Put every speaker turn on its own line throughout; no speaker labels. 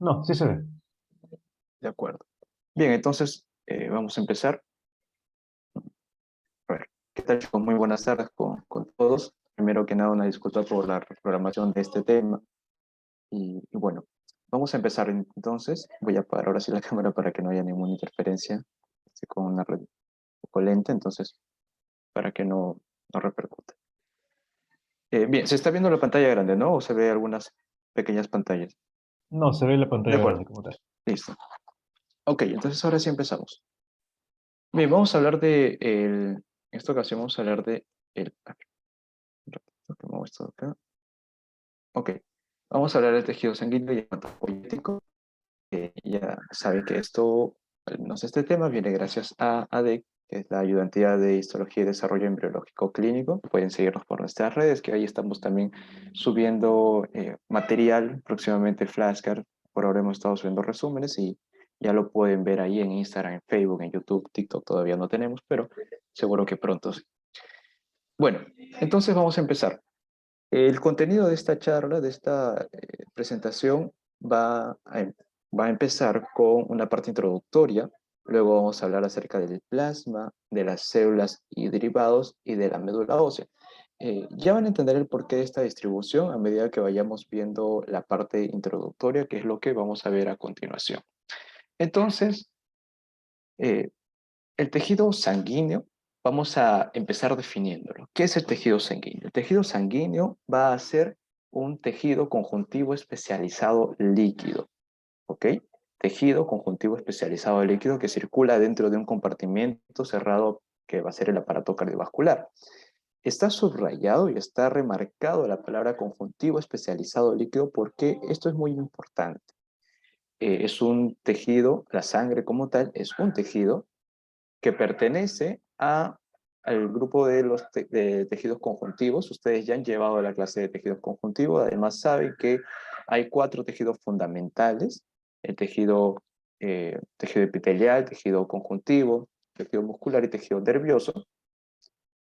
No, sí se ve.
De acuerdo. Bien, entonces vamos a empezar. A ver, ¿qué tal, chicos? Muy buenas tardes con todos. Primero que nada, una disculpa por la reprogramación de este tema. Y bueno, vamos a empezar entonces. Voy a apagar ahora sí la cámara para que no haya ninguna interferencia. Estoy con una red un poco lenta, entonces para que no repercute. Bien, se está viendo la pantalla grande, ¿no? ¿O se ve algunas pequeñas pantallas?
No, se ve la
De
pantalla
acuerdo,
grande como tal.
listo. Ok, entonces ahora sí empezamos. Bien, vamos a hablar en esta ocasión vamos a hablar de el, a ver, un ratito que muevo esto de acá. Ok, vamos a hablar del tejido sanguíneo y hematopoyético. Ya sabe que esto, al menos este tema, viene gracias a ADEC, que es la ayudantía de histología y desarrollo embriológico clínico. Pueden seguirnos por nuestras redes, que ahí estamos también subiendo material, próximamente Flashcard. Por ahora hemos estado subiendo resúmenes y ya lo pueden ver ahí en Instagram, en Facebook, en YouTube, TikTok todavía no tenemos, pero seguro que pronto sí. Bueno, entonces vamos a empezar. El contenido de esta charla, de esta presentación, va a empezar con una parte introductoria. Luego vamos a hablar acerca del plasma, de las células y derivados y de la médula ósea. Ya van a entender el porqué de esta distribución a medida que vayamos viendo la parte introductoria, que es lo que vamos a ver a continuación. Entonces, eh, el tejido sanguíneo, vamos a empezar definiéndolo. ¿Qué es el tejido sanguíneo? El tejido sanguíneo va a ser un tejido conjuntivo especializado líquido, ¿ok? Tejido conjuntivo especializado líquido que circula dentro de un compartimento cerrado que va a ser el aparato cardiovascular. Está subrayado y está remarcado la palabra conjuntivo especializado líquido porque esto es muy importante. Es un tejido, la sangre como tal, es un tejido que pertenece al grupo de los de tejidos conjuntivos. Ustedes ya han llevado la clase de tejidos conjuntivos, además saben que hay 4 tejidos fundamentales: el tejido epitelial, tejido conjuntivo, tejido muscular y tejido nervioso,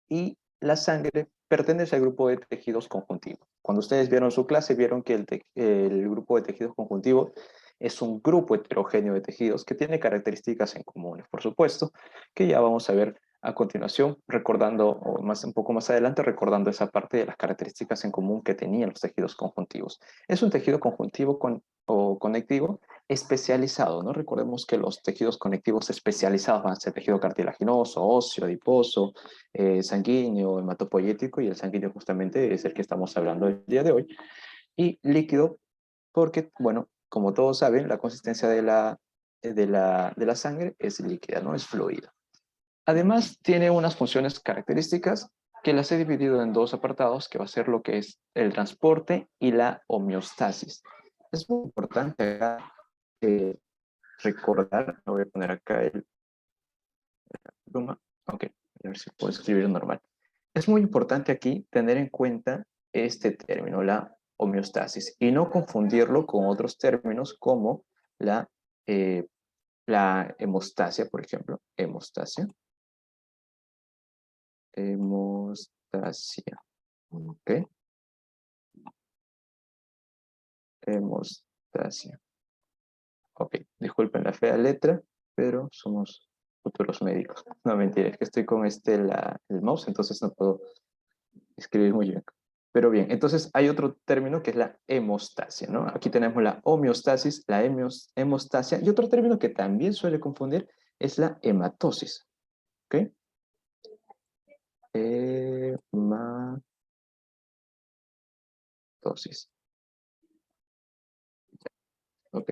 y la sangre pertenece al grupo de tejidos conjuntivos. Cuando ustedes vieron su clase, vieron que el grupo de tejidos conjuntivos es un grupo heterogéneo de tejidos que tiene características en comunes, por supuesto, que ya vamos a ver a continuación, recordando, o un poco más adelante, recordando esa parte de las características en común que tenían los tejidos conjuntivos. Es un tejido conjuntivo o conectivo especializado, ¿no? Recordemos que los tejidos conectivos especializados van a ser tejido cartilaginoso, óseo, adiposo, sanguíneo, hematopoyético, y el sanguíneo justamente es el que estamos hablando el día de hoy, y líquido porque, bueno, como todos saben, la consistencia de la sangre es líquida, no es fluida. Además, tiene unas funciones características que las he dividido en 2 apartados, que va a ser lo que es el transporte y la homeostasis. Es muy importante acá, recordar, voy a poner acá el pluma, ok, a ver si puedo escribir normal. Es muy importante aquí tener en cuenta este término, la homeostasis, y no confundirlo con otros términos como la, eh, la hemostasia, por ejemplo, hemostasia, hemostasia, ok, hemostasia. Ok, disculpen la fea letra, pero somos futuros médicos. No, mentira, es que estoy con el mouse, entonces no puedo escribir muy bien. Pero bien, entonces hay otro término que es la hemostasia, ¿no? Aquí tenemos la homeostasis, la hemostasia, y otro término que también suele confundir es la hematosis, ¿ok? Hematosis, ok.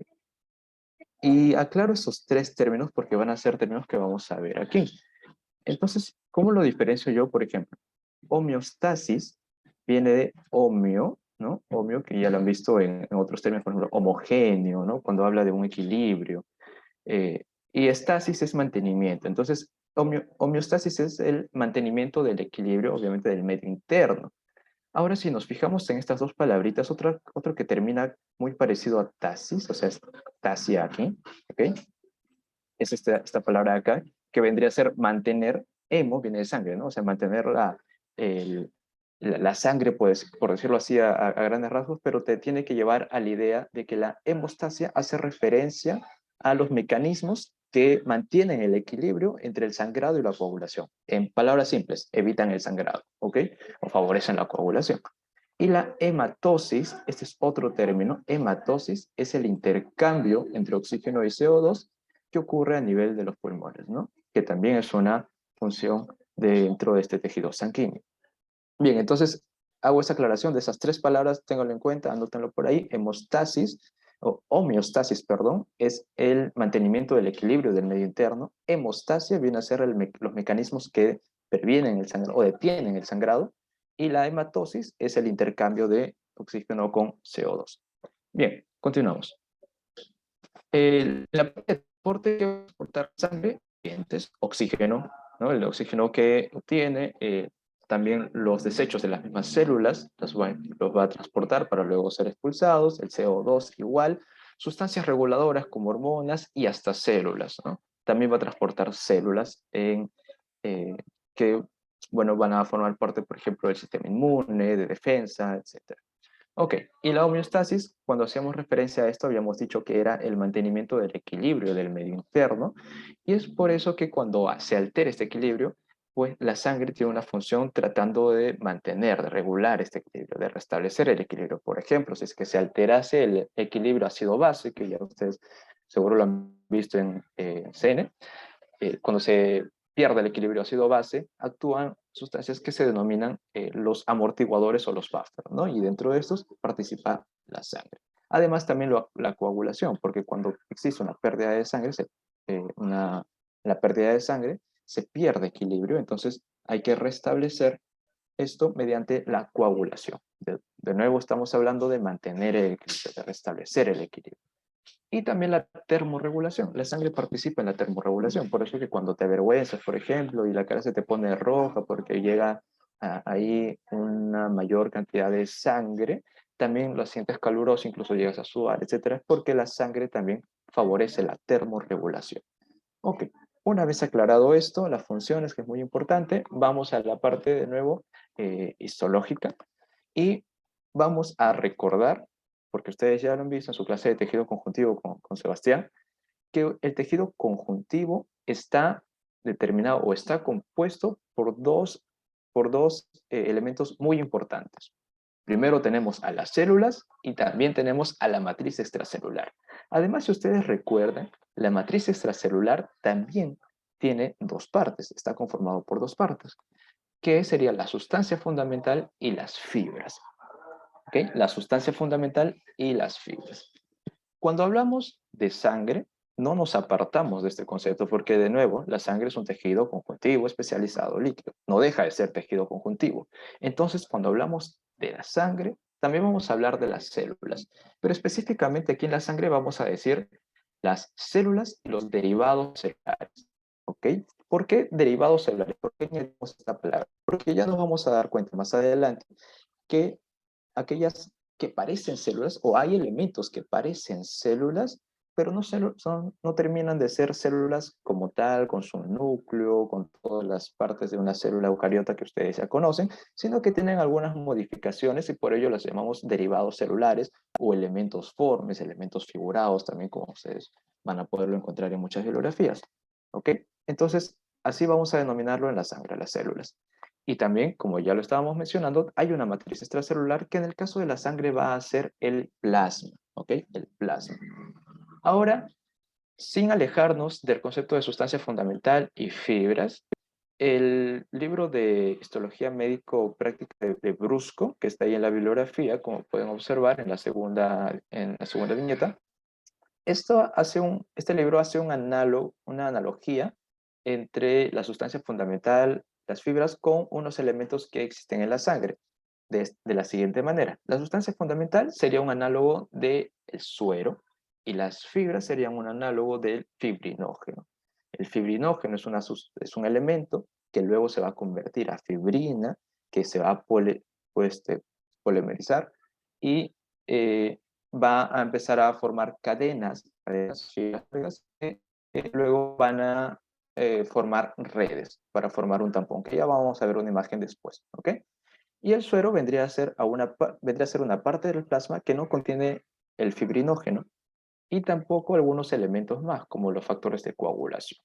Y aclaro estos 3 términos porque van a ser términos que vamos a ver aquí. Entonces, ¿cómo lo diferencio yo, por ejemplo? Homeostasis viene de homeo, ¿no? Homeo, que ya lo han visto en otros términos, por ejemplo, homogéneo, ¿no? Cuando habla de un equilibrio. Y estasis es mantenimiento. Entonces, homeostasis es el mantenimiento del equilibrio, obviamente, del medio interno. Ahora, si nos fijamos en estas 2 palabritas, otro que termina muy parecido a tasis, o sea, es tasia aquí, ¿ok? Es esta palabra acá, que vendría a ser mantener, hemo viene de sangre, ¿no? O sea, mantener la sangre, pues, por decirlo así a grandes rasgos, pero te tiene que llevar a la idea de que la hemostasia hace referencia a los mecanismos que mantienen el equilibrio entre el sangrado y la coagulación. En palabras simples, evitan el sangrado, ¿ok? O favorecen la coagulación. Y la hematosis, este es otro término, hematosis es el intercambio entre oxígeno y CO2 que ocurre a nivel de los pulmones, ¿no? Que también es una función dentro de este tejido sanguíneo. Bien, entonces hago esa aclaración de esas tres palabras, ténganlo en cuenta, anótenlo por ahí. Hemostasis, o homeostasis, perdón, es el mantenimiento del equilibrio del medio interno. Hemostasia viene a ser los mecanismos que previenen el sangrado o detienen el sangrado. Y la hematosis es el intercambio de oxígeno con CO2. Bien, continuamos. La parte de transporte que va a transportar sangre, nutrientes, oxígeno, ¿no? El oxígeno que obtiene, también los desechos de las mismas células los va a transportar para luego ser expulsados, el CO2 igual, sustancias reguladoras como hormonas y hasta células, ¿no? También va a transportar células eh, que, bueno, van a formar parte, por ejemplo, del sistema inmune, de defensa, etc. Ok, y la homeostasis, cuando hacíamos referencia a esto, habíamos dicho que era el mantenimiento del equilibrio del medio interno, y es por eso que cuando se altera este equilibrio, pues la sangre tiene una función tratando de mantener, de regular este equilibrio, de restablecer el equilibrio. Por ejemplo, si es que se alterase el equilibrio ácido-base, que ya ustedes seguro lo han visto en CN, cuando se pierde el equilibrio ácido-base, actúan sustancias que se denominan los amortiguadores o los buffers, ¿no? Y dentro de estos participa la sangre. Además, también la coagulación, porque cuando existe una pérdida de sangre, la pérdida de sangre, se pierde equilibrio, entonces hay que restablecer esto mediante la coagulación. De nuevo, estamos hablando de mantener el equilibrio, de restablecer el equilibrio. Y también la termorregulación. La sangre participa en la termorregulación. Por eso que cuando te avergüenzas, por ejemplo, y la cara se te pone roja porque llega ahí una mayor cantidad de sangre, también lo sientes caluroso, incluso llegas a sudar, etcétera, porque la sangre también favorece la termorregulación. Ok, una vez aclarado esto, las funciones, que es muy importante, vamos a la parte de nuevo histológica y vamos a recordar, porque ustedes ya lo han visto en su clase de tejido conjuntivo con Sebastián, que el tejido conjuntivo está determinado o está compuesto por dos elementos muy importantes. Primero tenemos a las células y también tenemos a la matriz extracelular. Además, si ustedes recuerdan, la matriz extracelular también tiene dos partes, está conformado por dos partes, que sería la sustancia fundamental y las fibras. ¿Okay? La sustancia fundamental y las fibras. Cuando hablamos de sangre, no nos apartamos de este concepto porque, de nuevo, la sangre es un tejido conjuntivo especializado líquido. No deja de ser tejido conjuntivo. Entonces, cuando hablamos de la sangre, también vamos a hablar de las células. Pero específicamente aquí en la sangre vamos a decir las células y los derivados celulares. ¿Ok? ¿Por qué derivados celulares? ¿Por qué añadimos esta palabra? Porque ya nos vamos a dar cuenta más adelante que aquellas que parecen células, o hay elementos que parecen células, pero no terminan de ser células como tal, con su núcleo, con todas las partes de una célula eucariota que ustedes ya conocen, sino que tienen algunas modificaciones y por ello las llamamos derivados celulares o elementos formes, elementos figurados, también como ustedes van a poderlo encontrar en muchas bibliografías. ¿Ok? Entonces, así vamos a denominarlo en la sangre, las células. Y también, como ya lo estábamos mencionando, hay una matriz extracelular que en el caso de la sangre va a ser el plasma, ¿ok? El plasma. Ahora, sin alejarnos del concepto de sustancia fundamental y fibras, el libro de histología médico práctica de Brusco, que está ahí en la bibliografía, como pueden observar en la segunda viñeta, este libro hace una analogía entre la sustancia fundamental, las fibras, con unos elementos que existen en la sangre, de la siguiente manera. La sustancia fundamental sería un análogo del suero y las fibras serían un análogo del fibrinógeno. El fibrinógeno es un elemento que luego se va a convertir a fibrina, que se va a polimerizar y va a empezar a formar cadenas fibras que luego van a formar redes para formar un tampón, que ya vamos a ver una imagen después, ¿ok? Y el suero vendría a ser una parte del plasma que no contiene el fibrinógeno y tampoco algunos elementos más, como los factores de coagulación.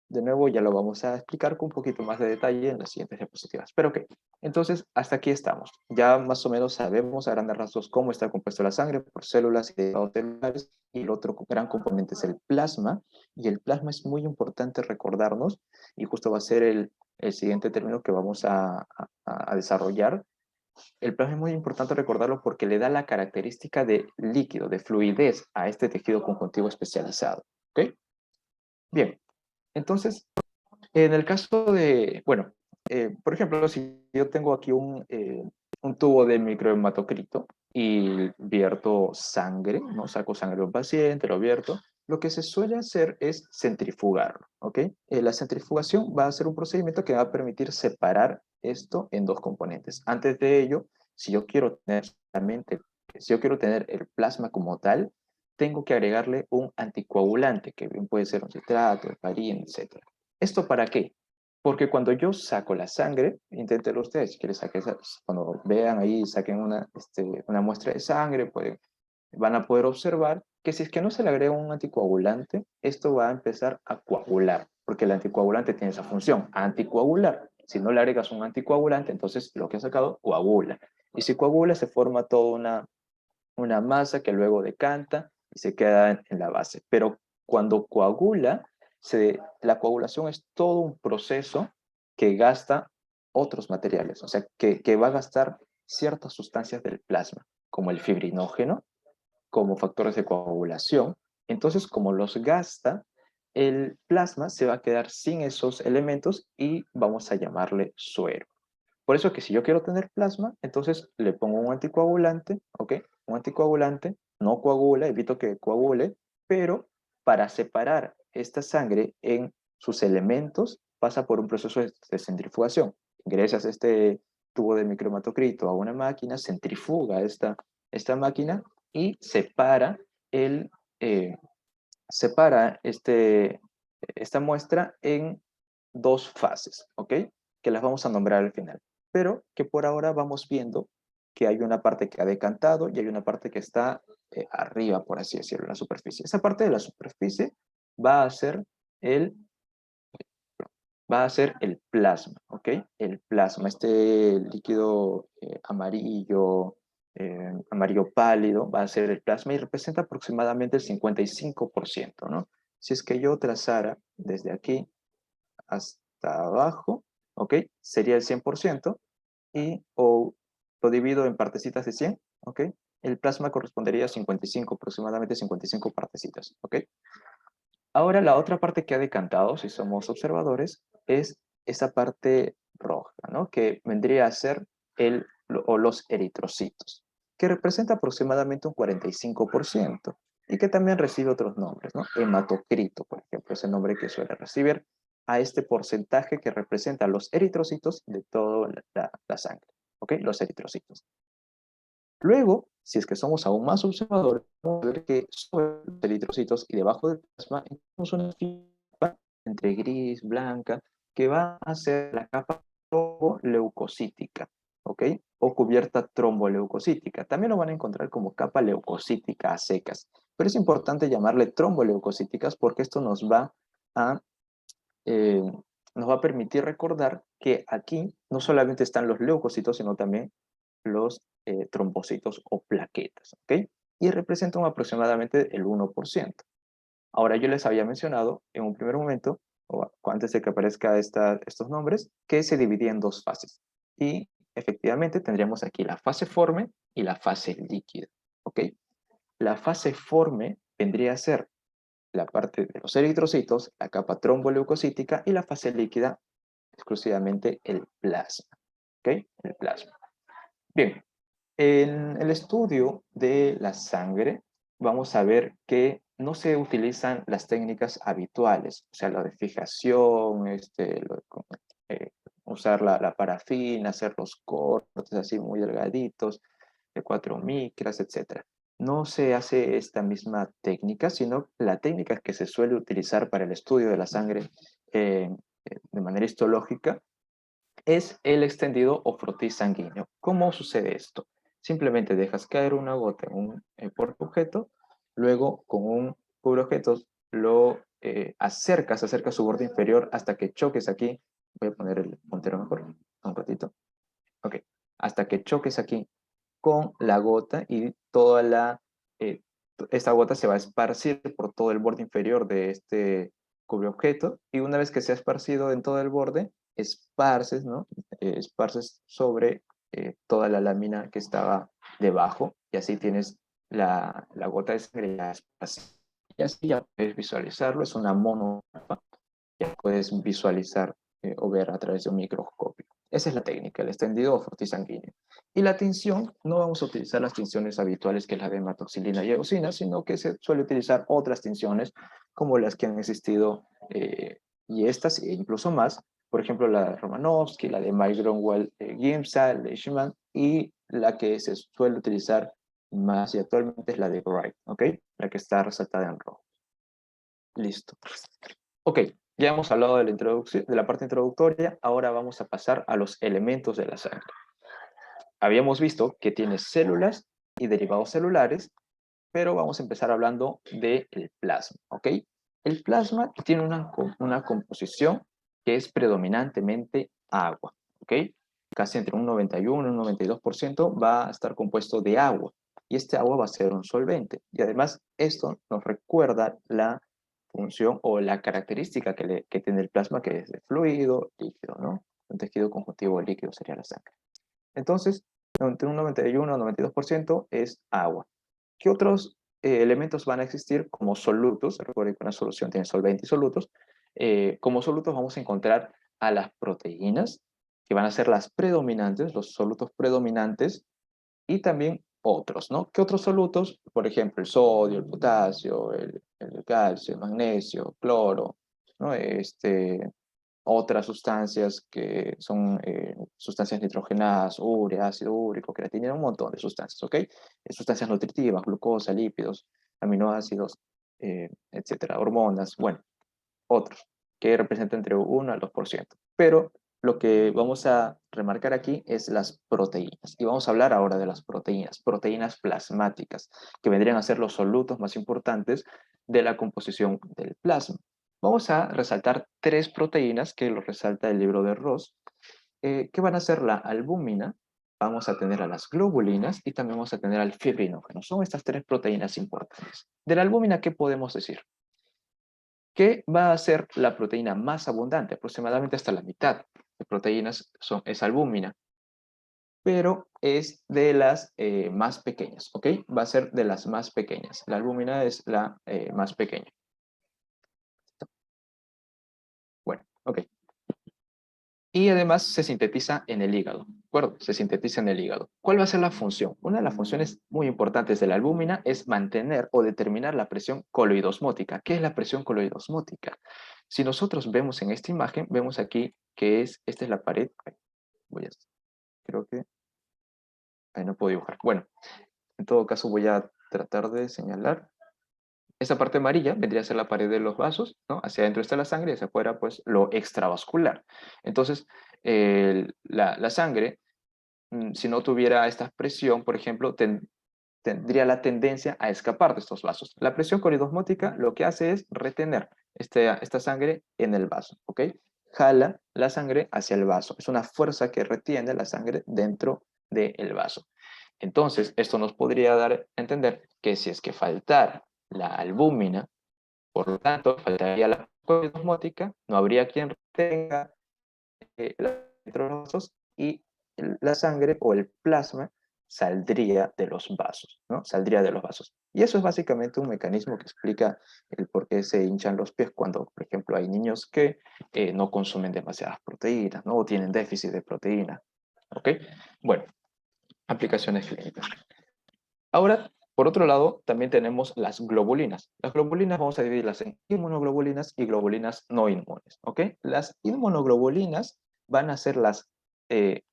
De nuevo, ya lo vamos a explicar con un poquito más de detalle en las siguientes diapositivas. Pero ok, entonces hasta aquí estamos. Ya más o menos sabemos a grandes rasgos cómo está compuesta la sangre por células y derivados celulares, y el otro gran componente es el plasma, y el plasma es muy importante recordarnos, y justo va a ser el siguiente término que vamos a desarrollar. El plasma es muy importante recordarlo porque le da la característica de líquido, de fluidez a este tejido conjuntivo especializado. ¿Ok? Bien, entonces, en el caso de, bueno, por ejemplo, si yo tengo aquí un tubo de microhematocrito y vierto sangre, ¿no? Saco sangre de un paciente, lo vierto, lo que se suele hacer es centrifugarlo, ¿ok? La centrifugación va a ser un procedimiento que va a permitir separar esto en dos componentes. Antes de ello, si yo quiero tener solamente, si yo quiero tener el plasma como tal, tengo que agregarle un anticoagulante, que bien puede ser un citrato, heparina, etc. ¿Esto para qué? Porque cuando yo saco la sangre, inténtenlo ustedes, si quieren cuando vean ahí, saquen una muestra de sangre, van a poder observar que si es que no se le agrega un anticoagulante, esto va a empezar a coagular, porque el anticoagulante tiene esa función, anticoagular. Si no le agregas un anticoagulante, entonces lo que ha sacado coagula. Y si coagula, se forma toda una masa que luego decanta y se queda en la base. Pero cuando coagula, la coagulación es todo un proceso que gasta otros materiales, o sea, que va a gastar ciertas sustancias del plasma, como el fibrinógeno, como factores de coagulación. Entonces, como los gasta, el plasma se va a quedar sin esos elementos y vamos a llamarle suero. Por eso que si yo quiero tener plasma, entonces le pongo un anticoagulante, ¿ok? Un anticoagulante no coagula, evito que coagule, pero para separar esta sangre en sus elementos pasa por un proceso de centrifugación. Ingresas este tubo de microhematocrito a una máquina, centrifuga esta máquina y el, eh, separa esta muestra en dos fases, ¿ok? Que las vamos a nombrar al final, pero que por ahora vamos viendo que hay una parte que ha decantado y hay una parte que está arriba, por así decirlo, en la superficie. Esa parte de la superficie va a ser el, el plasma, ¿ok? El plasma, este líquido amarillo pálido, va a ser el plasma y representa aproximadamente el 55%, ¿no? Si es que yo trazara desde aquí hasta abajo, ¿ok? Sería el 100% y o lo divido en partecitas de 100, ¿ok? El plasma correspondería a 55, aproximadamente 55 partecitas, ¿ok? Ahora la otra parte que ha decantado, si somos observadores, es esa parte roja, ¿no? Que vendría a ser los eritrocitos, que representa aproximadamente un 45% y que también recibe otros nombres, ¿no? Hematocrito, por ejemplo, es el nombre que suele recibir a este porcentaje que representa los eritrocitos de toda la sangre, ¿ok? Los eritrocitos. Luego, si es que somos aún más observadores, vamos a ver que sobre los eritrocitos y debajo del plasma tenemos una capa entre gris, blanca, que va a ser la capa tromboleucocítica, ¿ok? O cubierta tromboleucocítica. También lo van a encontrar como capa leucocítica a secas, pero es importante llamarle tromboleucocíticas porque esto a, eh, nos va a permitir recordar que aquí no solamente están los leucocitos, sino también los trombocitos o plaquetas, ¿ok? Y representan aproximadamente el 1%. Ahora yo les había mencionado en un primer momento, o antes de que aparezcan estos nombres, que se dividía en dos fases. Y efectivamente tendríamos aquí la fase forme y la fase líquida, ¿ok? La fase forme vendría a ser la parte de los eritrocitos, la capa tromboleucocítica y la fase líquida exclusivamente el plasma, ¿ok? El plasma. Bien, en el estudio de la sangre, vamos a ver que no se utilizan las técnicas habituales, o sea, la de fijación, eh, usar la parafina, hacer los cortes así muy delgaditos, de 4 micras, etc. No se hace esta misma técnica, sino la técnica que se suele utilizar para el estudio de la sangre de manera histológica es el extendido o frotis sanguíneo. ¿Cómo sucede esto? Simplemente dejas caer una gota en un portaobjeto, luego con un cubreobjetos lo acercas su borde inferior hasta que choques aquí. Voy a poner el puntero mejor, un ratito. Ok, hasta que choques aquí con la gota y toda esta gota se va a esparcir por todo el borde inferior de este cubreobjeto y una vez que se ha esparcido en todo el borde, esparces, ¿no? Esparces sobre toda la lámina que estaba debajo y así tienes la gota de sangre ya esparcida. Y así ya puedes visualizarlo, es una mono, ya puedes visualizar o ver a través de un microscopio. Esa es la técnica, el extendido o sanguíneo. Y la tinción, no vamos a utilizar las tinciones habituales que es la de hematoxilina y eosina, sino que se suele utilizar otras tinciones como las que han existido y estas e incluso más, por ejemplo la de Romanovsky, la de Mike Grunwald, Gimsa, Leishman y la que se suele utilizar más y actualmente es la de Wright, ¿ok? La que está resaltada en rojo. Listo. Ok, ya hemos hablado de la introducción, de la parte introductoria, ahora vamos a pasar a los elementos de la sangre. Habíamos visto que tiene células y derivados celulares, pero vamos a empezar hablando del plasma, ¿ok? El plasma tiene una composición que es predominantemente agua, ¿ok? Casi entre un 91 y un 92% va a estar compuesto de agua, y este agua va a ser un solvente. Y además esto nos recuerda la función o la característica que tiene el plasma, que es de fluido, líquido, ¿no? Un tejido conjuntivo líquido sería la sangre. Entonces, entre un 91 y 92% es agua. ¿Qué otros elementos van a existir como solutos? Recuerden que una solución tiene solvente y solutos. Como solutos vamos a encontrar a las proteínas, que van a ser las predominantes, los solutos predominantes, y también otros, ¿no? ¿Qué otros solutos? Por ejemplo, el sodio, el potasio, el calcio, el magnesio, cloro, ¿no? Otras sustancias que son sustancias nitrogenadas, urea, ácido úrico, creatinina, un montón de sustancias, ¿ok? Sustancias nutritivas, glucosa, lípidos, aminoácidos, etcétera, hormonas, bueno, otros, que representan entre 1 al 2%. Pero lo que vamos a remarcar aquí es las proteínas. Y vamos a hablar ahora de las proteínas plasmáticas, que vendrían a ser los solutos más importantes de la composición del plasma. Vamos a resaltar tres proteínas que lo resalta el libro de Ross, que van a ser la albúmina, vamos a tener a las globulinas y también vamos a tener al fibrinógeno. Son estas tres proteínas importantes. De la albúmina, ¿qué podemos decir? Que va a ser la proteína más abundante, aproximadamente hasta la mitad de proteínas es albúmina, pero es de las más pequeñas, ¿ok? Va a ser de las más pequeñas. La albúmina es la más pequeña. Bueno, ok. Y además se sintetiza en el hígado, ¿de acuerdo? Se sintetiza en el hígado. ¿Cuál va a ser la función? Una de las funciones muy importantes de la albúmina es mantener o determinar la presión coloidosmótica. ¿Qué es la presión coloidosmótica? Si nosotros vemos en esta imagen, vemos aquí que esta es la pared. Creo que, ahí no puedo dibujar. Bueno, en todo caso voy a tratar de señalar. Esa parte amarilla vendría a ser la pared de los vasos, ¿no? Hacia adentro está la sangre y hacia afuera, pues, lo extravascular. Entonces, la sangre, si no tuviera esta presión, por ejemplo, tendría la tendencia a escapar de estos vasos. La presión coridosmótica lo que hace es retener esta sangre en el vaso, ¿ok? Jala la sangre hacia el vaso. Es una fuerza que retiene la sangre dentro del vaso. Entonces, esto nos podría dar a entender que si es que faltara la albúmina, por lo tanto, faltaría la coridosmótica, no habría quien retenga los vasos y la sangre o el plasma saldría de los vasos, ¿no? Saldría de los vasos. Y eso es básicamente un mecanismo que explica el por qué se hinchan los pies cuando, por ejemplo, hay niños que no consumen demasiadas proteínas, ¿no? O tienen déficit de proteína, ¿ok? Bueno, aplicaciones clínicas. Ahora, por otro lado, también tenemos las globulinas. Las globulinas vamos a dividirlas en inmunoglobulinas y globulinas no inmunes, ¿ok? Las inmunoglobulinas van a ser las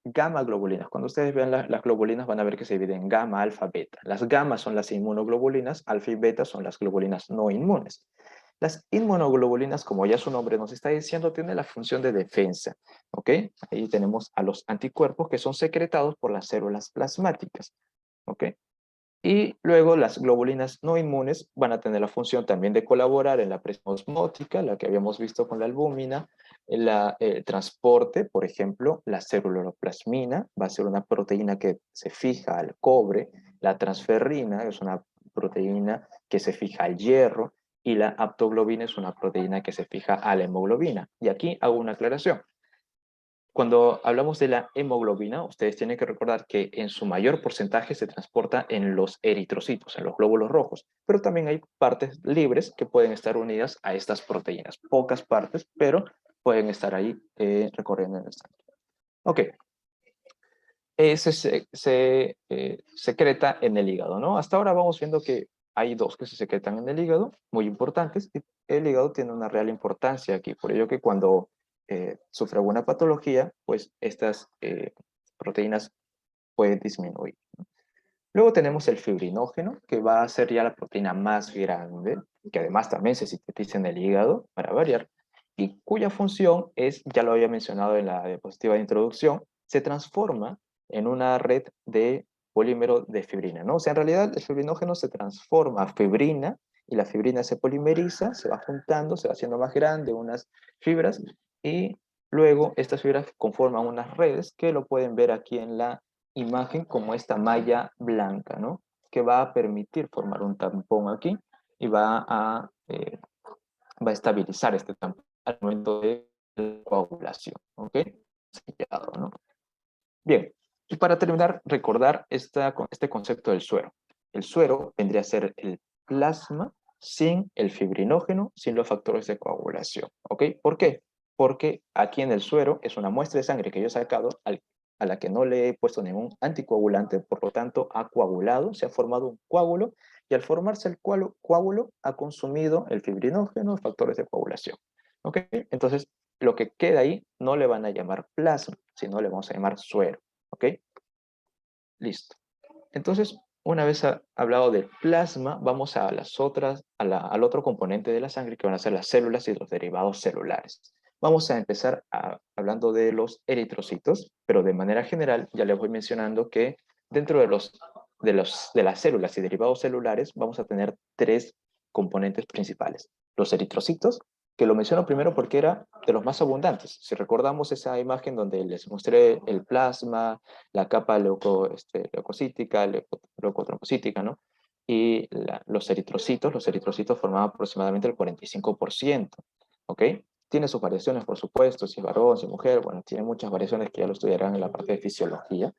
gamma globulinas. Cuando ustedes vean las globulinas van a ver que se dividen en gamma, alfa, beta. Las gamma son las inmunoglobulinas, alfa y beta son las globulinas no inmunes. Las inmunoglobulinas, como ya su nombre nos está diciendo, tienen la función de defensa, ¿ok? Ahí tenemos a los anticuerpos que son secretados por las células plasmáticas, ¿ok? Y luego las globulinas no inmunes van a tener la función también de colaborar en la presión osmótica, la que habíamos visto con la albúmina, el transporte, por ejemplo, la ceruloplasmina va a ser una proteína que se fija al cobre, la transferrina es una proteína que se fija al hierro y la aptoglobina es una proteína que se fija a la hemoglobina. Y aquí hago una aclaración. Cuando hablamos de la hemoglobina, ustedes tienen que recordar que en su mayor porcentaje se transporta en los eritrocitos, en los glóbulos rojos, pero también hay partes libres que pueden estar unidas a estas proteínas. Pocas partes, pero pueden estar ahí recorriendo en el sangre. Ok, se secreta en el hígado, ¿no? Hasta ahora vamos viendo que hay dos que se secretan en el hígado, muy importantes, y el hígado tiene una real importancia aquí, por ello que cuando sufre alguna patología, pues estas proteínas pueden disminuir. Luego tenemos el fibrinógeno, que va a ser ya la proteína más grande, que además también se sintetiza en el hígado, para variar, y cuya función es, ya lo había mencionado en la diapositiva de introducción, se transforma en una red de polímero de fibrina, ¿no? O sea, en realidad el fibrinógeno se transforma a fibrina, y la fibrina se polimeriza, se va juntando, se va haciendo más grande, unas fibras, y luego estas fibras conforman unas redes que lo pueden ver aquí en la imagen como esta malla blanca, ¿no? Que va a permitir formar un tampón aquí y va a estabilizar este tampón al momento de la coagulación, ¿ok? Sellado, ¿no? Bien, y para terminar, recordar este concepto del suero. El suero vendría a ser el plasma sin el fibrinógeno, sin los factores de coagulación, ¿ok? ¿Por qué? Porque aquí en el suero es una muestra de sangre que yo he sacado a la que no le he puesto ningún anticoagulante, por lo tanto ha coagulado, se ha formado un coágulo y al formarse el coágulo ha consumido el fibrinógeno, factores de coagulación, ¿ok? Entonces, lo que queda ahí no le van a llamar plasma, sino le vamos a llamar suero, ¿ok? Listo. Entonces, una vez hablado del plasma, vamos a las otras, al otro componente de la sangre que van a ser las células y los derivados celulares. Vamos a empezar hablando de los eritrocitos, pero de manera general ya les voy mencionando que dentro de las células y derivados celulares vamos a tener tres componentes principales. Los eritrocitos, que lo menciono primero porque era de los más abundantes. Si recordamos esa imagen donde les mostré el plasma, la capa leucocítica, leucotrombocítica, ¿no? Y los eritrocitos formaban aproximadamente el 45%, ¿ok? Tiene sus variaciones, por supuesto, si es varón, si es mujer, bueno, tiene muchas variaciones que ya lo estudiarán en la parte de fisiología,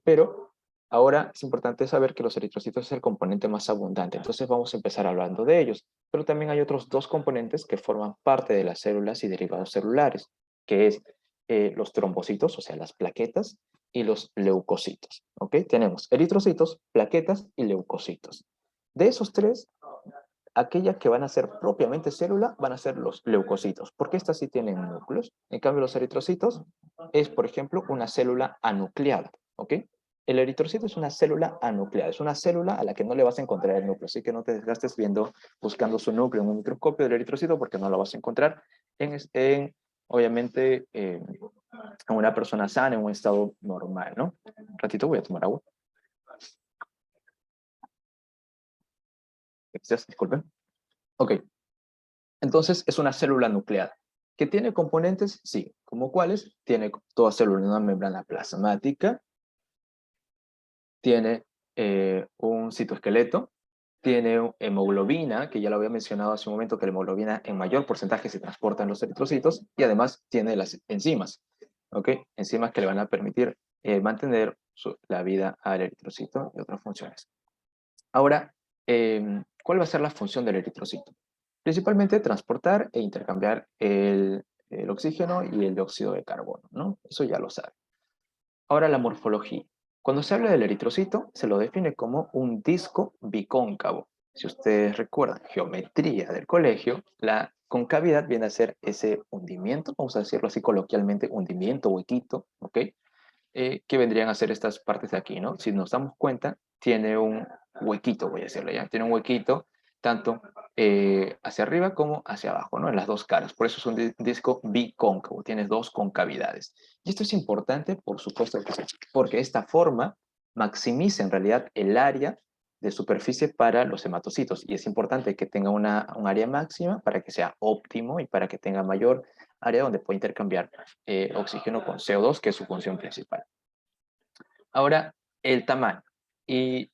pero ahora es importante saber que los eritrocitos es el componente más abundante, entonces vamos a empezar hablando de ellos, pero también hay otros dos componentes que forman parte de las células y derivados celulares, que es los trombocitos, o sea, las plaquetas, y los leucocitos, ¿ok? Tenemos eritrocitos, plaquetas y leucocitos. De esos tres, aquellas que van a ser propiamente célula van a ser los leucocitos, porque estas sí tienen núcleos. En cambio, los eritrocitos es, por ejemplo, una célula anucleada, ¿ok? El eritrocito es una célula anucleada, es una célula a la que no le vas a encontrar el núcleo, así que no te desgastes buscando su núcleo en un microscopio del eritrocito porque no lo vas a encontrar obviamente, en una persona sana, en un estado normal, ¿no? Un ratito voy a tomar agua. Gracias, disculpen. Ok, entonces es una célula nucleada. ¿Que tiene componentes? Sí. ¿Como cuáles? Tiene toda célula una membrana plasmática, tiene un citoesqueleto, tiene hemoglobina, que ya lo había mencionado hace un momento, que la hemoglobina en mayor porcentaje se transporta en los eritrocitos, y además tiene las enzimas, ¿ok? Enzimas que le van a permitir mantener la vida al eritrocito y otras funciones. Ahora, ¿cuál va a ser la función del eritrocito? Principalmente transportar e intercambiar el oxígeno y el dióxido de carbono, ¿no? Eso ya lo sabe. Ahora la morfología. Cuando se habla del eritrocito, se lo define como un disco bicóncavo. Si ustedes recuerdan geometría del colegio, la concavidad viene a ser ese hundimiento, vamos a decirlo así coloquialmente, hundimiento, huequito, ¿ok? Que vendrían a ser estas partes de aquí, ¿no? Si nos damos cuenta, tiene un huequito, voy a decirlo ya, tiene un huequito tanto hacia arriba como hacia abajo, ¿no? En las dos caras. Por eso es un disco bicóncavo, tienes dos concavidades. Y esto es importante, por supuesto, porque esta forma maximiza en realidad el área de superficie para los hematocitos. Y es importante que tenga un área máxima para que sea óptimo y para que tenga mayor área donde pueda intercambiar oxígeno con CO2, que es su función principal. Ahora, el tamaño. Y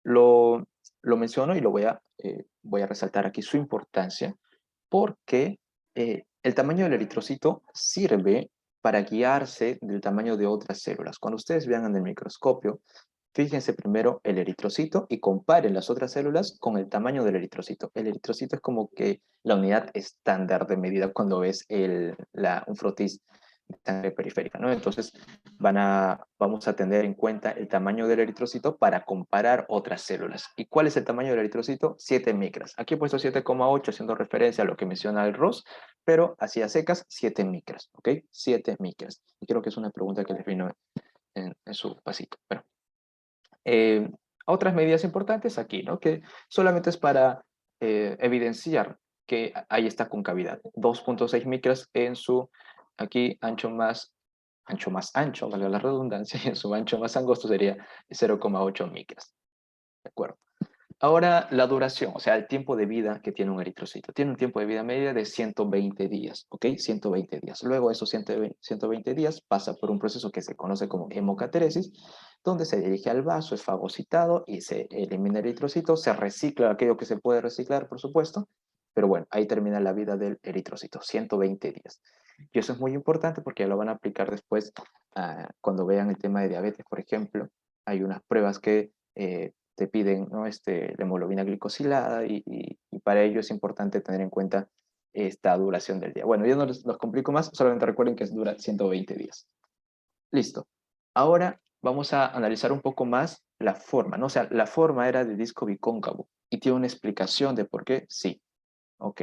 lo menciono y voy a resaltar aquí su importancia porque el tamaño del eritrocito sirve para guiarse del tamaño de otras células. Cuando ustedes vean en el microscopio, fíjense primero el eritrocito y comparen las otras células con el tamaño del eritrocito. El eritrocito es como que la unidad estándar de medida cuando ves un frotis de sangre periférica, ¿no? Entonces vamos a tener en cuenta el tamaño del eritrocito para comparar otras células. ¿Y cuál es el tamaño del eritrocito? 7 micras. Aquí he puesto 7,8 haciendo referencia a lo que menciona el Ross, pero así a secas 7 micras, ¿ok? 7 micras. Y creo que es una pregunta que les vino en su pasito. Bueno, eh, otras medidas importantes aquí, ¿no? Que solamente es para evidenciar que hay esta concavidad. 2,6 micras en su, aquí, ancho más ancho, valga la redundancia, y en su ancho más angosto sería 0,8 micras. ¿De acuerdo? Ahora, la duración, o sea, el tiempo de vida que tiene un eritrocito. Tiene un tiempo de vida media de 120 días, ¿ok? 120 días. Luego, esos 120 días pasa por un proceso que se conoce como hemocateresis, donde se dirige al vaso, es fagocitado y se elimina el eritrocito, se recicla aquello que se puede reciclar, por supuesto, pero bueno, ahí termina la vida del eritrocito, 120 días. Y eso es muy importante porque lo van a aplicar después cuando vean el tema de diabetes, por ejemplo. Hay unas pruebas que te piden, ¿no? La hemoglobina glicosilada y para ello es importante tener en cuenta esta duración del día. Bueno, yo no los complico más, solamente recuerden que dura 120 días. Listo. Ahora vamos a analizar un poco más la forma, ¿no? O sea, la forma era de disco bicóncavo y tiene una explicación de por qué sí. Ok.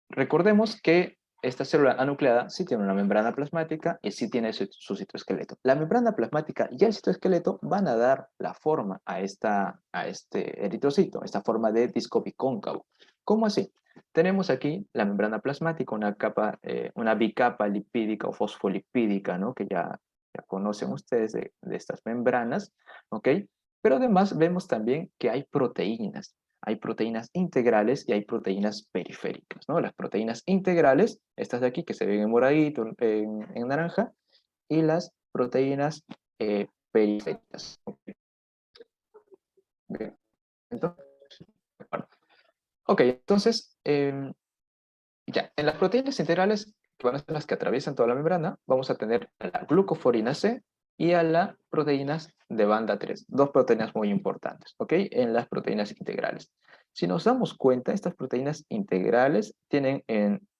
Recordemos que esta célula anucleada sí tiene una membrana plasmática y sí tiene su citoesqueleto. La membrana plasmática y el citoesqueleto van a dar la forma a este eritrocito, esta forma de disco bicóncavo. ¿Cómo así? Tenemos aquí la membrana plasmática, una bicapa lipídica o fosfolipídica, ¿no? Que ya conocen ustedes de estas membranas, ¿ok? Pero además vemos también que hay proteínas. Hay proteínas integrales y hay proteínas periféricas, ¿no? Las proteínas integrales, estas de aquí que se ven en moradito, en naranja, y las proteínas periféricas. Bien, entonces, bueno. Ok, entonces, ya, en las proteínas integrales, que van a ser las que atraviesan toda la membrana, vamos a tener a la glucoforina C y a las proteínas de banda 3, dos proteínas muy importantes, ¿ok? En las proteínas integrales. Si nos damos cuenta, estas proteínas integrales tienen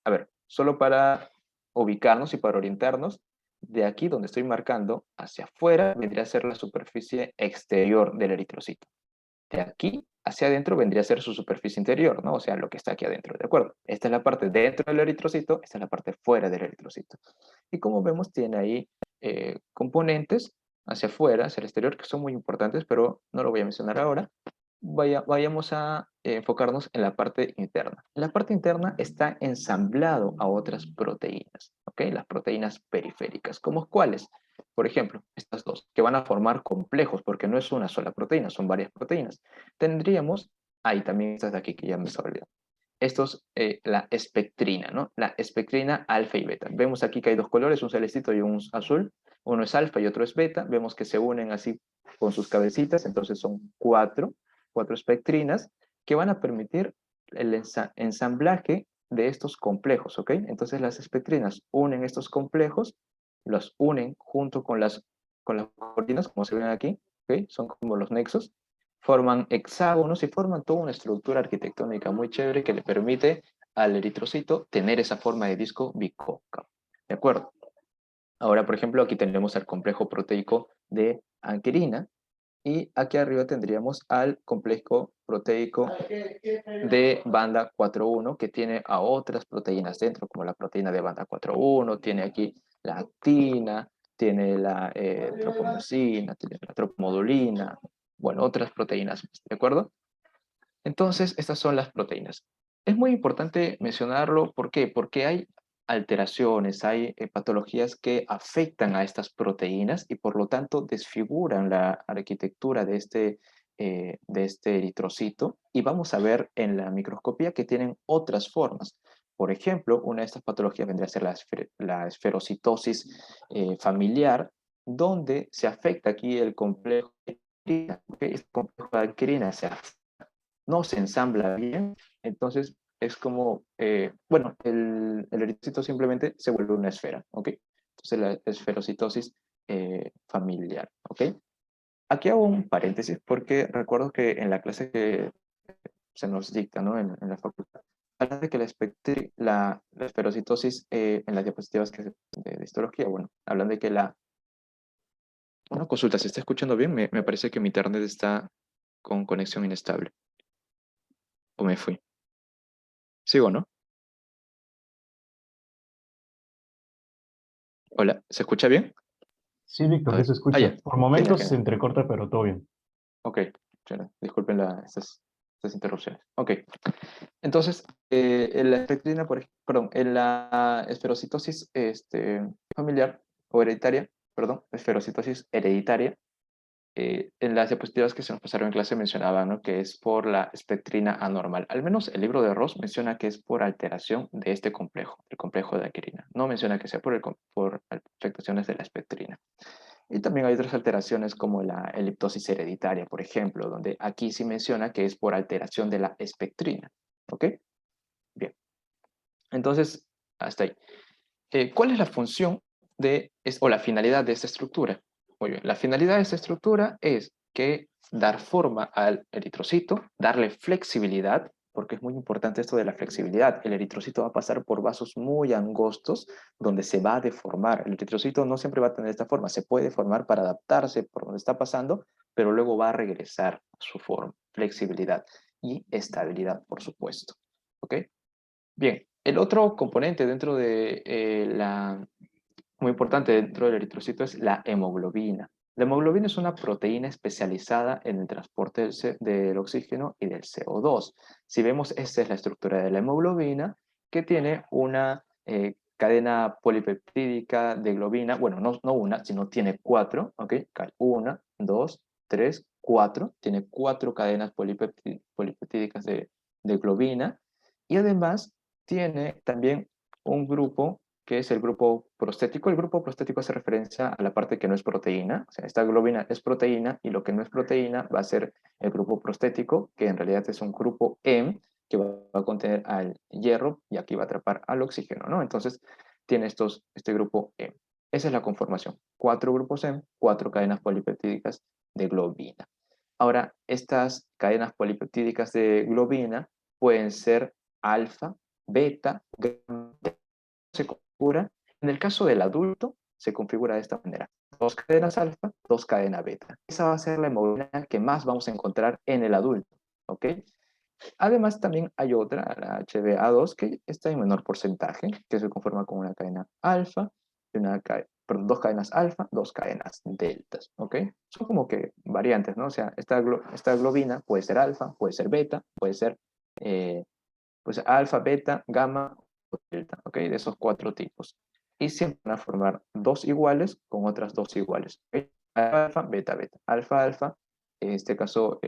a ver, solo para ubicarnos y para orientarnos, de aquí donde estoy marcando, hacia afuera, vendría a ser la superficie exterior del eritrocito. De aquí hacia adentro vendría a ser su superficie interior, ¿no? O sea, lo que está aquí adentro, ¿de acuerdo? Esta es la parte dentro del eritrocito, esta es la parte fuera del eritrocito. Y como vemos, tiene ahí componentes hacia afuera, hacia el exterior, que son muy importantes, pero no lo voy a mencionar ahora. Vayamos a enfocarnos en la parte interna. En la parte interna está ensamblado a otras proteínas, ¿ok? Las proteínas periféricas. ¿Cómo cuáles? Por ejemplo, estas dos, que van a formar complejos, porque no es una sola proteína, son varias proteínas. Tendríamos, ahí también estas de aquí que ya me estaba olvidando. Estos, la espectrina, ¿no? La espectrina alfa y beta. Vemos aquí que hay dos colores, un celestito y un azul. Uno es alfa y otro es beta. Vemos que se unen así con sus cabecitas, entonces son cuatro espectrinas que van a permitir el ensamblaje de estos complejos, ¿ok? Entonces las espectrinas unen estos complejos, los unen junto con las coordinas, como se ven aquí, ¿ok? Son como los nexos, forman hexágonos y forman toda una estructura arquitectónica muy chévere que le permite al eritrocito tener esa forma de disco bicóncavo, ¿de acuerdo? Ahora, por ejemplo, aquí tenemos el complejo proteico de anquirina, y aquí arriba tendríamos al complejo proteico de banda 4,1 que tiene a otras proteínas dentro, como la proteína de banda 4,1, tiene aquí la actina, tiene la tropomosina, tiene la tropomodulina, bueno, otras proteínas, ¿de acuerdo? Entonces, estas son las proteínas. Es muy importante mencionarlo, ¿por qué? Porque hay alteraciones, hay patologías que afectan a estas proteínas y por lo tanto desfiguran la arquitectura de este eritrocito y vamos a ver en la microscopía que tienen otras formas. Por ejemplo, una de estas patologías vendría a ser la esferocitosis familiar, donde se afecta aquí el complejo de adquirina, ¿ok? Este complejo de adquirina no se ensambla bien, entonces es como, bueno, el eritrocito simplemente se vuelve una esfera, ¿ok? Entonces la esferocitosis familiar, ¿ok? Aquí hago un paréntesis porque recuerdo que en la clase que se nos dicta, ¿no? En la facultad, habla de que la esferocitosis en las diapositivas de histología, bueno, hablan de que una consulta, ¿se está escuchando bien? Me parece que mi internet está con conexión inestable, o me fui. ¿Sigo, no? Hola, ¿se escucha bien?
Sí,
A
Víctor, ya
ver.
se
Ah,
escucha.
ya.
Por
Genial,
momentos se
genial.
entrecorta, pero todo bien.
Ok. Chévere. Disculpen estas interrupciones. Ok. Entonces, en la espectrina, perdón, en la esferocitosis familiar o hereditaria, perdón, esferocitosis hereditaria, en las diapositivas que se nos pasaron en clase mencionaba, ¿no? Que es por la espectrina anormal. Al menos el libro de Ross menciona que es por alteración de este complejo, el complejo de Aquirina. No menciona que sea por afectaciones de la espectrina. Y también hay otras alteraciones como la eliptosis hereditaria, por ejemplo, donde aquí sí menciona que es por alteración de la espectrina. ¿Ok? Bien. Entonces, hasta ahí. ¿Cuál es la función o la finalidad de esta estructura? Muy bien, la finalidad de esta estructura es que dar forma al eritrocito, darle flexibilidad, porque es muy importante esto de la flexibilidad. El eritrocito va a pasar por vasos muy angostos donde se va a deformar. El eritrocito no siempre va a tener esta forma, se puede deformar para adaptarse por donde está pasando, pero luego va a regresar a su forma, flexibilidad y estabilidad, por supuesto. ¿Ok? Bien, el otro componente dentro de muy importante dentro del eritrocito es la hemoglobina. La hemoglobina es una proteína especializada en el transporte del oxígeno y del CO2. Si vemos, esta es la estructura de la hemoglobina, que tiene una cadena polipeptídica de globina, bueno, no una, sino tiene cuatro, ¿ok? Una, dos, tres, cuatro, tiene cuatro cadenas polipeptídicas de globina, y además tiene también un grupo que es el grupo prostético. El grupo prostético hace referencia a la parte que no es proteína, o sea, esta globina es proteína y lo que no es proteína va a ser el grupo prostético, que en realidad es un grupo M que va a contener al hierro y aquí va a atrapar al oxígeno, ¿no? Entonces tiene este grupo M. Esa es la conformación. Cuatro grupos M, cuatro cadenas polipeptídicas de globina. Ahora, estas cadenas polipeptídicas de globina pueden ser alfa, beta, gamma, se configura. En el caso del adulto, se configura de esta manera. Dos cadenas alfa, dos cadenas beta. Esa va a ser la hemoglobina que más vamos a encontrar en el adulto. ¿Ok? Además, también hay otra, la HbA2, que está en menor porcentaje, que se conforma con una cadena alfa, y perdón, dos cadenas alfa, dos cadenas deltas. ¿Ok? Son como que variantes, ¿no? O sea, esta globina puede ser alfa, puede ser beta, puede ser eh, pues alfa, beta, gamma o delta, ¿ok? De esos cuatro tipos. Y siempre van a formar dos iguales con otras dos iguales, ¿ok? Alfa, beta, beta, alfa, alfa, en este caso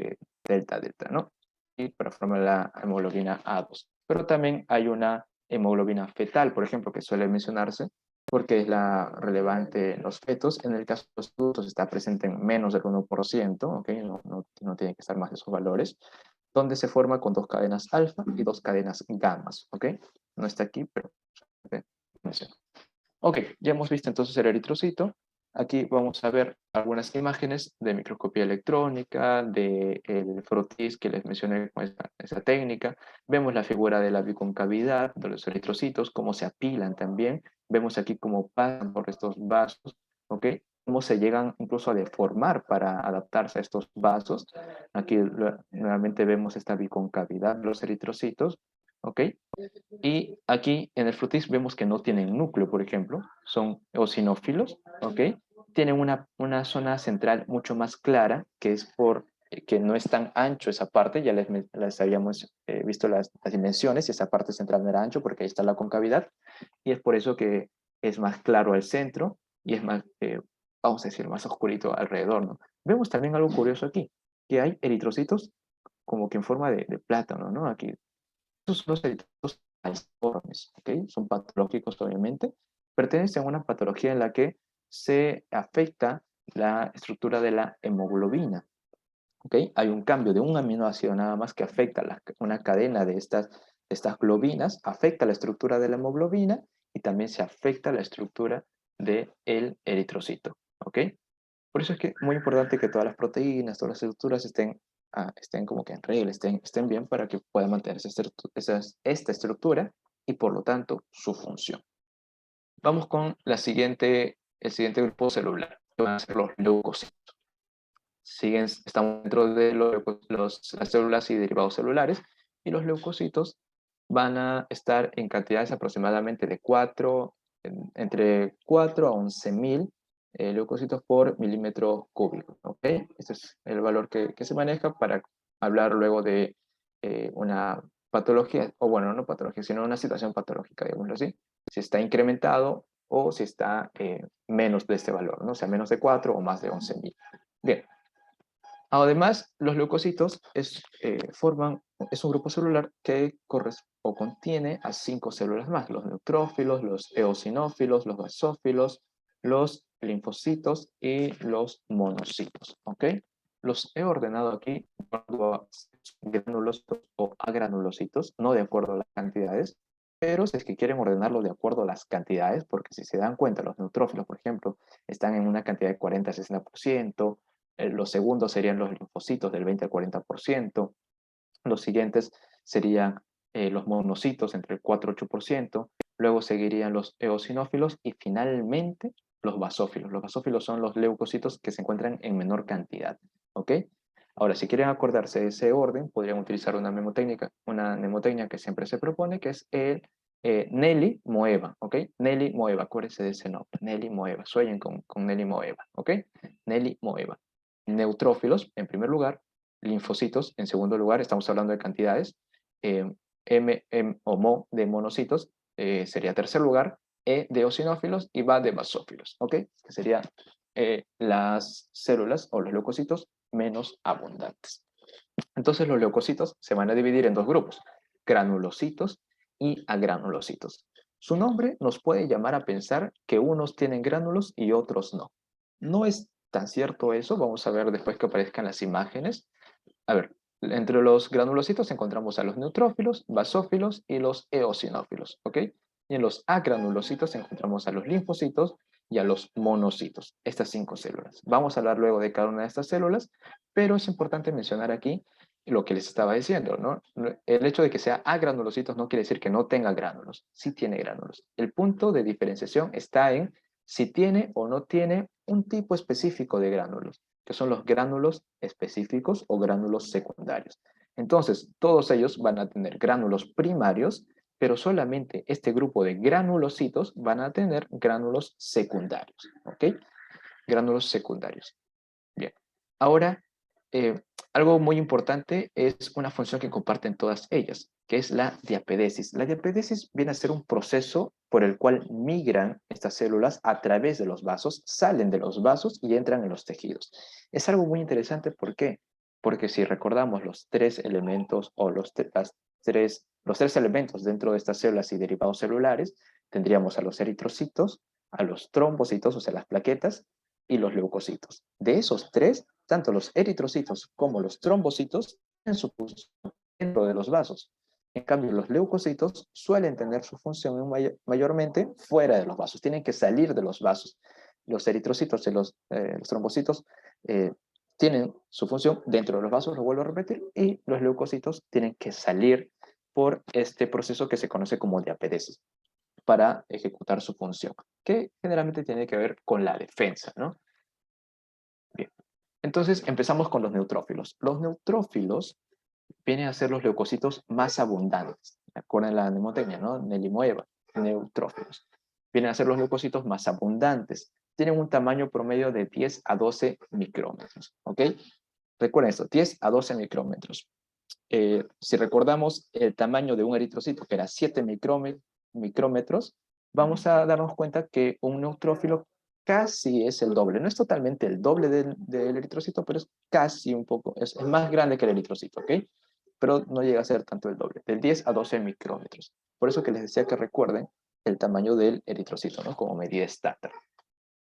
delta, delta, ¿no? Y para formar la hemoglobina A2. Pero también hay una hemoglobina fetal, por ejemplo, que suele mencionarse porque es la relevante en los fetos. En el caso de los adultos está presente en menos del 1%, ¿ok? No tiene que estar más de esos valores donde se forma con dos cadenas alfa y dos cadenas gamas, ¿ok? No está aquí, pero okay, menciono. Ok, ya hemos visto entonces el eritrocito. Aquí vamos a ver algunas imágenes de microscopía electrónica, del frotis que les mencioné con esa técnica. Vemos la figura de la biconcavidad de los eritrocitos, cómo se apilan también. Vemos aquí cómo pasan por estos vasos, ¿ok? Cómo se llegan incluso a deformar para adaptarse a estos vasos. Aquí nuevamente vemos esta biconcavidad de los eritrocitos, ¿ok? Y aquí en el frutis vemos que no tienen núcleo, por ejemplo, son eosinófilos, ¿ok? Tienen una zona central mucho más clara, que es por que no es tan ancho esa parte, ya les habíamos visto las dimensiones, y esa parte central no era ancho porque ahí está la concavidad, y es por eso que es más claro al centro y es más, vamos a decir, más oscurito alrededor, ¿no? Vemos también algo curioso aquí, que hay eritrocitos como que en forma de plátano, ¿no? Aquí, estos son los eritrocitos falciformes, ¿ok? Son patológicos, obviamente, pertenecen a una patología en la que se afecta la estructura de la hemoglobina. ¿Okay? Hay un cambio de un aminoácido nada más que afecta una cadena de estas globinas, afecta la estructura de la hemoglobina y también se afecta la estructura del eritrocito. ¿Ok? Por eso es que es muy importante que todas las proteínas, todas las estructuras estén como que en regla, estén bien para que pueda mantenerse esta estructura y por lo tanto su función. Vamos con el siguiente grupo celular, que van a ser los leucocitos. Estamos dentro de las células y derivados celulares, y los leucocitos van a estar en cantidades aproximadamente de entre 4 a 11.000 leucocitos por milímetro cúbico. ¿Okay? Este es el valor que se maneja para hablar luego de una patología, o bueno, no patología, sino una situación patológica, digámoslo así, si está incrementado o si está menos de este valor, ¿no? O sea, menos de 4 o más de 11.000. Bien. Además, los leucocitos es un grupo celular que contiene a 5 células más: los neutrófilos, los eosinófilos, los basófilos, los linfocitos y los monocitos. ¿Ok? Los he ordenado aquí de acuerdo a granulocitos o agranulocitos, no de acuerdo a las cantidades, pero si es que quieren ordenarlo de acuerdo a las cantidades, porque si se dan cuenta, los neutrófilos, por ejemplo, están en una cantidad de 40 a 60%. Los segundos serían los linfocitos del 20 al 40%. Los siguientes serían los monocitos entre el 4 y 8%. Luego seguirían los eosinófilos y finalmente los basófilos. Los basófilos son los leucocitos que se encuentran en menor cantidad. ¿Ok? Ahora, si quieren acordarse de ese orden, podrían utilizar una mnemotecnia que siempre se propone, que es el Nelly Moeva. ¿Ok? Nelly Moeva, acuérdense de ese nombre. Nelly Moeva. Sueñen con Nelly Moeva. ¿Ok? Nelly Moeva. Neutrófilos, en primer lugar; linfocitos, en segundo lugar. Estamos hablando de cantidades. M o mo de monocitos sería tercer lugar. E de eosinófilos y va de basófilos. ¿Ok? Que serían las células o los leucocitos menos abundantes. Entonces los leucocitos se van a dividir en dos grupos: granulocitos y agranulocitos. Su nombre nos puede llamar a pensar que unos tienen gránulos y otros no. No es tan cierto eso, vamos a ver después que aparezcan las imágenes. A ver, entre los granulocitos encontramos a los neutrófilos, basófilos y los eosinófilos, ¿ok? Y en los agranulocitos encontramos a los linfocitos y a los monocitos, estas 5 células. Vamos a hablar luego de cada una de estas células, pero es importante mencionar aquí lo que les estaba diciendo, ¿no? El hecho de que sea agranulocitos no quiere decir que no tenga gránulos, sí tiene gránulos. El punto de diferenciación está en si tiene o no tiene un tipo específico de gránulos, que son los gránulos específicos o gránulos secundarios. Entonces, todos ellos van a tener gránulos primarios, pero solamente este grupo de granulocitos van a tener gránulos secundarios. ¿Ok? Gránulos secundarios. Bien. Ahora, algo muy importante es una función que comparten todas ellas, que es la diapedesis. La diapedesis viene a ser un proceso por el cual migran estas células a través de los vasos, salen de los vasos y entran en los tejidos. Es algo muy interesante, ¿por qué? Porque si recordamos los tres elementos o los tres elementos dentro de estas células y derivados celulares, tendríamos a los eritrocitos, a los trombocitos, o sea, las plaquetas, y los leucocitos. De esos tres, tanto los eritrocitos como los trombocitos tienen su función dentro de los vasos. En cambio, los leucocitos suelen tener su función mayormente fuera de los vasos, tienen que salir de los vasos. Los eritrocitos y los trombocitos tienen su función dentro de los vasos, lo vuelvo a repetir, y los leucocitos tienen que salir por este proceso que se conoce como diapedesis para ejecutar su función, que generalmente tiene que ver con la defensa, ¿no? Bien. Entonces empezamos con los neutrófilos. Los neutrófilos vienen a ser los leucocitos más abundantes. Recuerden la mnemotecnia, ¿no? Nelimoeva, neutrófilos. Vienen a ser los leucocitos más abundantes. Tienen un tamaño promedio de 10 a 12 micrómetros, ¿ok? Recuerden esto, 10 a 12 micrómetros. Si recordamos el tamaño de un eritrocito, que era 7 micrómetros, vamos a darnos cuenta que un neutrófilo casi es el doble. No es totalmente el doble del eritrocito, pero es casi un poco, es más grande que el eritrocito, ¿ok? Pero no llega a ser tanto el doble, del 10 a 12 micrómetros. Por eso que les decía que recuerden el tamaño del eritrocito, ¿no? Como medida estándar.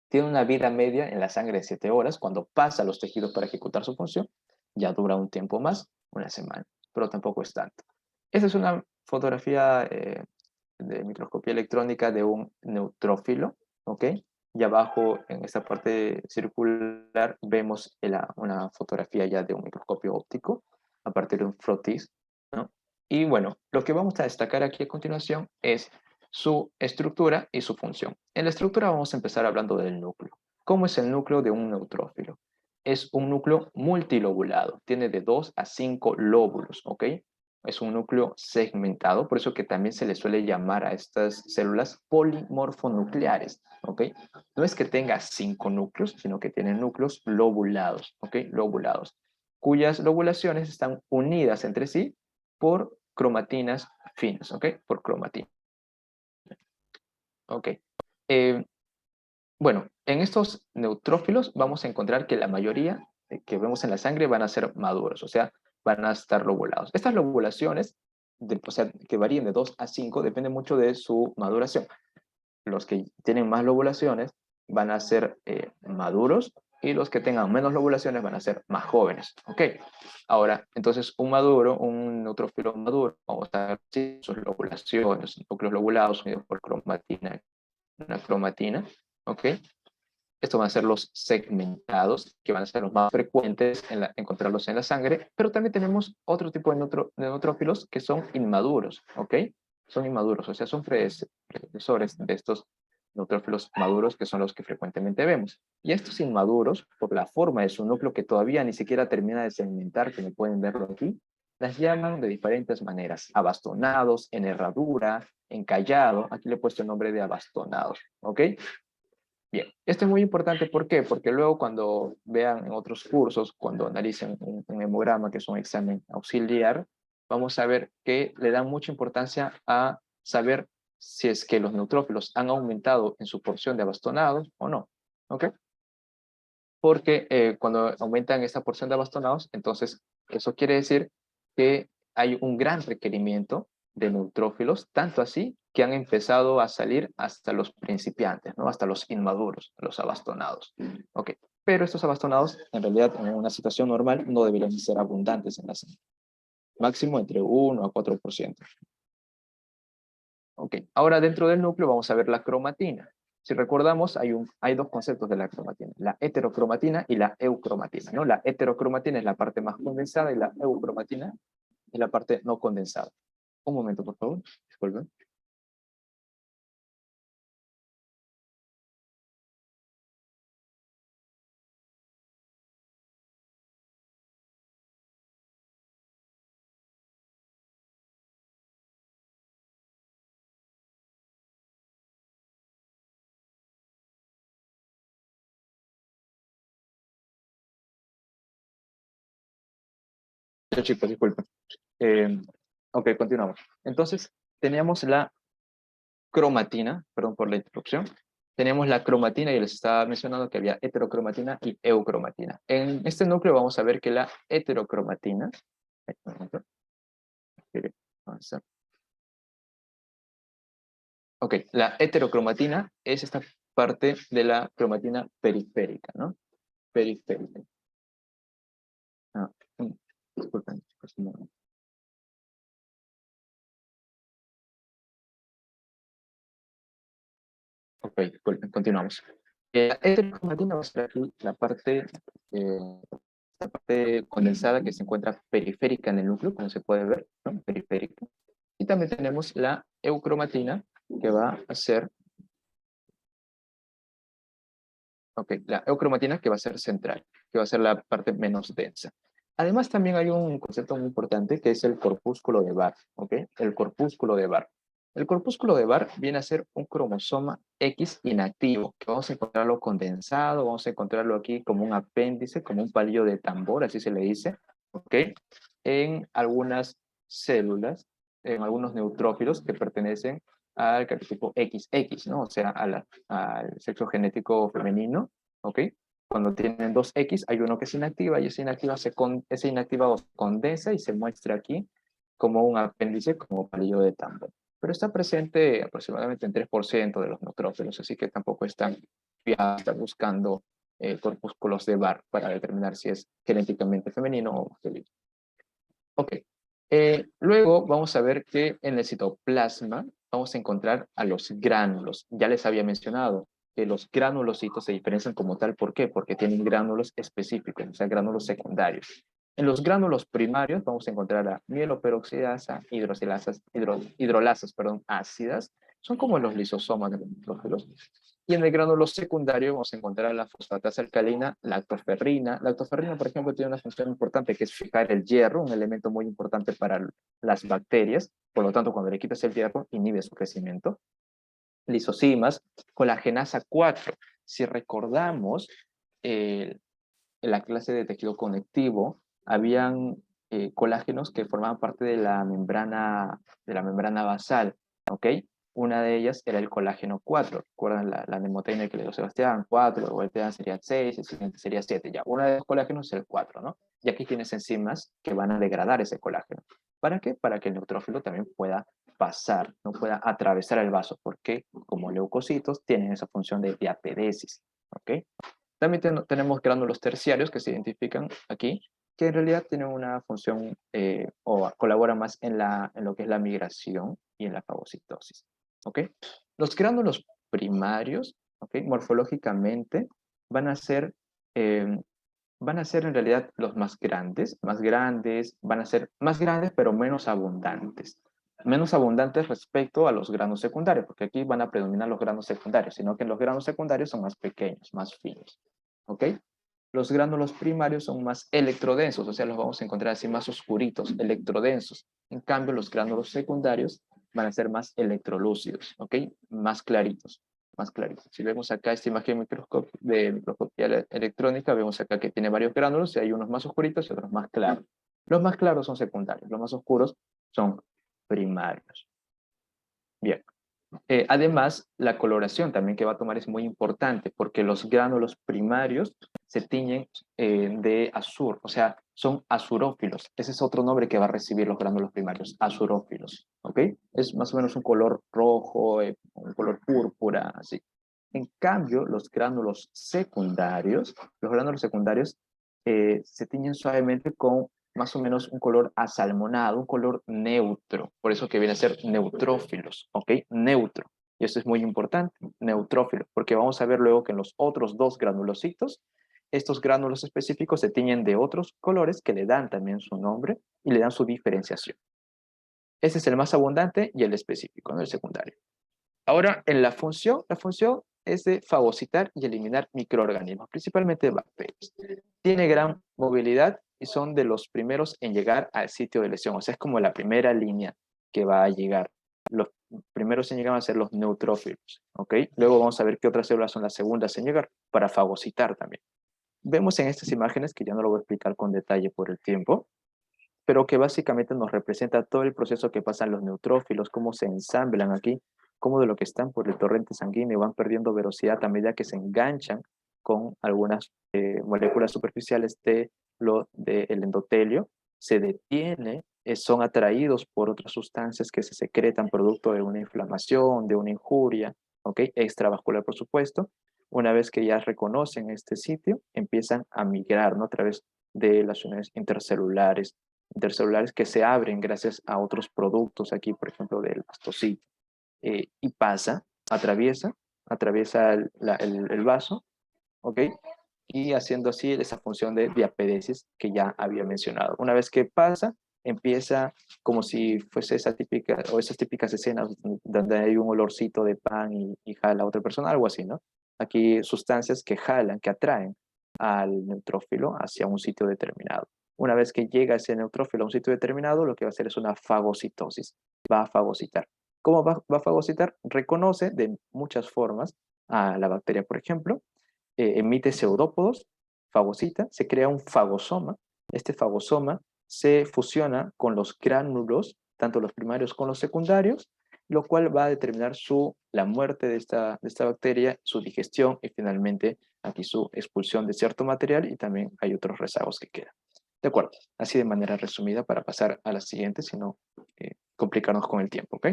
Tiene una vida media en la sangre de 7 horas. Cuando pasa a los tejidos para ejecutar su función, ya dura un tiempo más, una semana, pero tampoco es tanto. Esta es una fotografía de microscopía electrónica de un neutrófilo, ¿ok? Y abajo, en esta parte circular, vemos una fotografía ya de un microscopio óptico a partir de un flotis, ¿no? Y bueno, lo que vamos a destacar aquí a continuación es su estructura y su función. En la estructura vamos a empezar hablando del núcleo. ¿Cómo es el núcleo de un neutrófilo? Es un núcleo multilobulado, tiene de 2 a 5 lóbulos, ¿ok? Es un núcleo segmentado, por eso que también se le suele llamar a estas células polimorfonucleares, ¿ok? No es que tenga 5 núcleos, sino que tienen núcleos lobulados, ¿ok? Lobulados, cuyas lobulaciones están unidas entre sí por cromatinas finas, ¿ok? Por cromatina. Ok. Eh, bueno, en estos neutrófilos vamos a encontrar que la mayoría que vemos en la sangre van a ser maduros, o sea, van a estar lobulados. Estas lobulaciones, o sea, que varían de 2 a 5, depende mucho de su maduración. Los que tienen más lobulaciones van a ser maduros y los que tengan menos lobulaciones van a ser más jóvenes. Ok. Ahora, entonces, un neutrófilo maduro, vamos a ver si sus lobulaciones, núcleos lobulados unidos por cromatina, una cromatina, ¿ok? Estos van a ser los segmentados, que van a ser los más frecuentes encontrarlos en la sangre, pero también tenemos otro tipo de neutrófilos que son inmaduros, ¿ok? Son inmaduros, o sea, son predecesores de estos neutrófilos maduros que son los que frecuentemente vemos. Y estos inmaduros, por la forma de su núcleo que todavía ni siquiera termina de segmentar, como pueden verlo aquí, las llaman de diferentes maneras, abastonados, en herradura, encallado, aquí le he puesto el nombre de abastonados, ¿ok? Bien, esto es muy importante, ¿por qué? Porque luego cuando vean en otros cursos, cuando analicen un hemograma, que es un examen auxiliar, vamos a ver que le dan mucha importancia a saber si es que los neutrófilos han aumentado en su porción de abastonados o no, ¿ok? Porque cuando aumentan esta porción de abastonados, entonces eso quiere decir que hay un gran requerimiento de neutrófilos, tanto así que han empezado a salir hasta los principiantes, ¿no? Hasta los inmaduros, los abastonados. Ok, pero estos abastonados, en realidad, en una situación normal, no deberían ser abundantes en la sangre. Máximo entre 1 a 4%. Ok, ahora dentro del núcleo vamos a ver la cromatina. Si recordamos, hay dos conceptos de la cromatina, la heterocromatina y la eucromatina, ¿no? La heterocromatina es la parte más condensada y la eucromatina es la parte no condensada. Un momento, por favor. Disculpen. Ya, chicos, disculpen. Ok, continuamos. Entonces, teníamos la cromatina, perdón por la interrupción. Teníamos la cromatina y les estaba mencionando que había heterocromatina y eucromatina. En este núcleo vamos a ver que la heterocromatina, un momento, quiere avanzar. Ok, la heterocromatina es esta parte de la cromatina periférica, ¿no? Periférica. Ah, disculpen, chicos, un momento. Ok, disculpen, continuamos. La heterocromatina va a ser aquí la parte condensada que se encuentra periférica en el núcleo, como se puede ver, ¿no? Periférica. Y también tenemos la eucromatina, que va a ser, ok, la eucromatina que va a ser central, que va a ser la parte menos densa. Además, también hay un concepto muy importante que es el corpúsculo de Barr, ¿ok? El corpúsculo de Barr. El corpúsculo de Barr viene a ser un cromosoma X inactivo, que vamos a encontrarlo condensado, vamos a encontrarlo aquí como un apéndice, como un palillo de tambor, así se le dice, ¿ok? En algunas células, en algunos neutrófilos que pertenecen al cariotipo XX, ¿no? O sea, al sexo genético femenino, ¿ok? Cuando tienen dos X, hay uno que es inactiva y esa inactiva se condensa y se muestra aquí como un apéndice, como palillo de tambor. Pero está presente aproximadamente en 3% de los neutrófilos, así que tampoco es tan fiable estar buscando corpúsculos de Barr para determinar si es genéticamente femenino o masculino. Ok. Luego vamos a ver que en el citoplasma vamos a encontrar a los gránulos. Ya les había mencionado que los granulocitos se diferencian como tal. ¿Por qué? Porque tienen gránulos específicos, o sea, gránulos secundarios. En los gránulos primarios vamos a encontrar a mieloperoxidasa, hidrolasas, ácidas. Son como los lisosomas de los neutrófilos. Y en el gránulo secundario vamos a encontrar la fosfatasa alcalina, lactoferrina. Lactoferrina, por ejemplo, tiene una función importante que es fijar el hierro, un elemento muy importante para las bacterias. Por lo tanto, cuando le quitas el hierro, inhibe su crecimiento. Lisosimas, colagenasa 4. Si recordamos, en la clase de tejido conectivo, habían colágenos que formaban parte de la membrana basal, ¿ok? Una de ellas era el colágeno 4. ¿Recuerdan la mnemotécnica que le dio Sebastián? 4, luego el TEAN sería 6, el siguiente sería 7. Ya, uno de los colágenos es el 4, ¿no? Y aquí tienes enzimas que van a degradar ese colágeno. ¿Para qué? Para que el neutrófilo también pueda pasar, no pueda atravesar el vaso, porque como leucocitos tienen esa función de diapedesis, ¿ok? También tenemos gránulos terciarios que se identifican aquí, que en realidad tienen una función o colaboran más en lo que es la migración y en la fagocitosis. ¿Ok? Los gránulos primarios, ¿ok? Morfológicamente, van a ser, eh, van a ser en realidad los más grandes, van a ser más grandes pero menos abundantes. Menos abundantes respecto a los granos secundarios, porque aquí van a predominar los granos secundarios, sino que los granos secundarios son más pequeños, más finos. ¿Ok? Los gránulos primarios son más electrodensos, o sea, los vamos a encontrar así más oscuritos, electrodensos. En cambio, los gránulos secundarios van a ser más electrolúcidos, ¿ok? Más claritos, más claritos. Si vemos acá esta imagen de microscopía electrónica, vemos acá que tiene varios gránulos y hay unos más oscuritos y otros más claros. Los más claros son secundarios, los más oscuros son primarios. Bien. Además, la coloración también que va a tomar es muy importante porque los gránulos primarios se tiñen de azur, o sea, son azurófilos. Ese es otro nombre que va a recibir los gránulos primarios, azurófilos, ¿ok? Es más o menos un color rojo, un color púrpura, así. En cambio, los gránulos secundarios se tiñen suavemente con más o menos un color asalmonado, un color neutro, por eso que viene a ser neutrófilos, ¿ok? Neutro. Y eso es muy importante, neutrófilo, porque vamos a ver luego que en los otros dos granulocitos, estos gránulos específicos se tiñen de otros colores que le dan también su nombre y le dan su diferenciación. Ese es el más abundante y el específico, no el secundario. Ahora, en la función es de fagocitar y eliminar microorganismos, principalmente bacterias. Tiene gran movilidad y son de los primeros en llegar al sitio de lesión, o sea, es como la primera línea que va a llegar. Los primeros en llegar van a ser los neutrófilos, ¿ok? Luego vamos a ver qué otras células son las segundas en llegar para fagocitar también. Vemos en estas imágenes, que ya no lo voy a explicar con detalle por el tiempo, pero que básicamente nos representa todo el proceso que pasan los neutrófilos, cómo se ensamblan aquí, cómo de lo que están por el torrente sanguíneo van perdiendo velocidad a medida que se enganchan con algunas moléculas superficiales del endotelio, se detiene, son atraídos por otras sustancias que se secretan producto de una inflamación, de una injuria, ¿ok? Extravascular, por supuesto. Una vez que ya reconocen este sitio, empiezan a migrar, ¿no? A través de las uniones intercelulares que se abren gracias a otros productos aquí, por ejemplo, del mastocito. Y atraviesa el vaso, ¿ok? Y haciendo así esa función de diapedesis que ya había mencionado. Una vez que pasa, empieza como si fuese esas típicas escenas donde hay un olorcito de pan y jala a otra persona, algo así, ¿no? Aquí sustancias que jalan, que atraen al neutrófilo hacia un sitio determinado. Una vez que llega ese neutrófilo a un sitio determinado, lo que va a hacer es una fagocitosis, va a fagocitar. ¿Cómo va a fagocitar? Reconoce de muchas formas a la bacteria, por ejemplo, emite pseudópodos, fagocita, se crea un fagosoma. Este fagosoma se fusiona con los gránulos, tanto los primarios como los secundarios, lo cual va a determinar la muerte de esta bacteria, su digestión y finalmente aquí su expulsión de cierto material, y también hay otros rezagos que quedan. De acuerdo, así de manera resumida para pasar a la siguiente, sino complicarnos con el tiempo, ¿ok?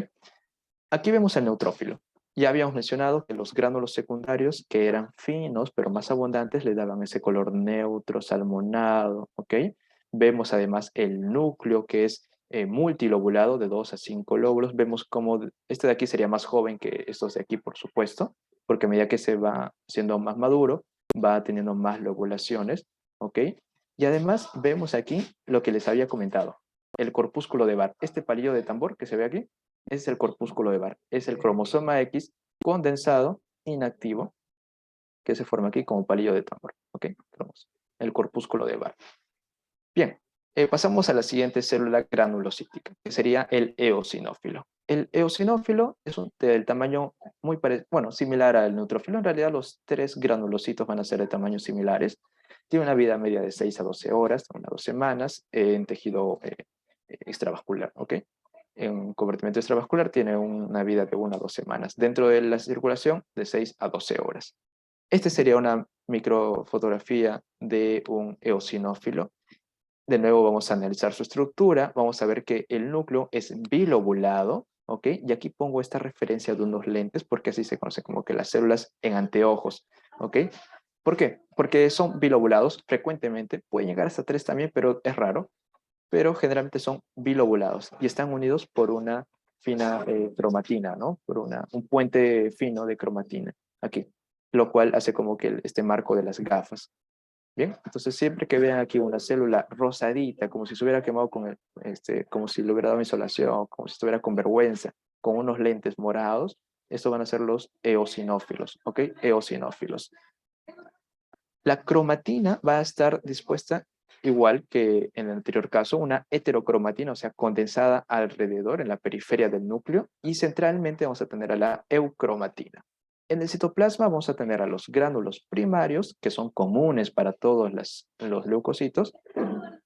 Aquí vemos el neutrófilo. Ya habíamos mencionado que los gránulos secundarios, que eran finos pero más abundantes, le daban ese color neutro, salmonado, ¿ok? Vemos además el núcleo, que es multilobulado, de 2 a 5 lóbulos. Vemos como este de aquí sería más joven que estos de aquí, por supuesto, porque a medida que se va siendo más maduro, va teniendo más lobulaciones, ¿ok? Y además vemos aquí lo que les había comentado, el corpúsculo de Barr. Este palillo de tambor que se ve aquí, es el corpúsculo de Barr. Es el cromosoma X condensado, inactivo, que se forma aquí como palillo de tambor. ¿Ok? El corpúsculo de Barr. Bien, pasamos a la siguiente célula granulocítica, que sería el eosinófilo. El eosinófilo es del tamaño muy bueno, similar al neutrófilo. En realidad los 3 granulocitos van a ser de tamaños similares. Tiene una vida media de 6 a 12 horas, unas 2 semanas, en tejido extravascular, ¿ok? En convertimiento extravascular tiene una vida de 1 a 2 semanas. Dentro de la circulación, de 6 a 12 horas. Este sería una microfotografía de un eosinófilo. De nuevo vamos a analizar su estructura. Vamos a ver que el núcleo es bilobulado, ¿ok? Y aquí pongo esta referencia de unos lentes porque así se conoce como que las células en anteojos, ¿ok? ¿Por qué? Porque son bilobulados frecuentemente. Pueden llegar hasta 3 también, pero es raro. Pero generalmente son bilobulados y están unidos por una fina cromatina, ¿no? Por un puente fino de cromatina aquí, lo cual hace como que este marco de las gafas. Bien, entonces siempre que vean aquí una célula rosadita, como si se hubiera quemado como si le hubiera dado insolación, como si estuviera con vergüenza, con unos lentes morados, estos van a ser los eosinófilos, ¿ok? Eosinófilos. La cromatina va a estar dispuesta igual que en el anterior caso, una heterocromatina, o sea, condensada alrededor, en la periferia del núcleo, y centralmente vamos a tener a la eucromatina. En el citoplasma vamos a tener a los gránulos primarios, que son comunes para todos los leucocitos,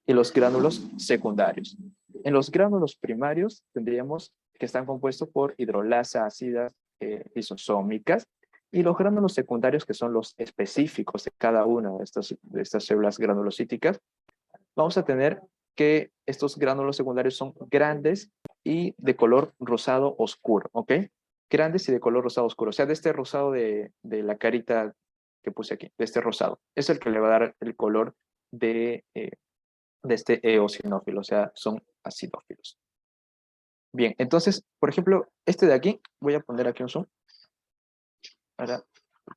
y los gránulos secundarios. En los gránulos primarios tendríamos que están compuestos por hidrolasa ácidas lisosómicas, y los gránulos secundarios, que son los específicos de cada una de estas células granulocíticas, vamos a tener que estos gránulos secundarios son grandes y de color rosado oscuro, ¿ok? Grandes y de color rosado oscuro, o sea, de este rosado de la carita que puse aquí, de este rosado. Es el que le va a dar el color de este eosinófilo, o sea, son acidófilos. Bien, entonces, por ejemplo, este de aquí, voy a poner aquí un zoom. Ahora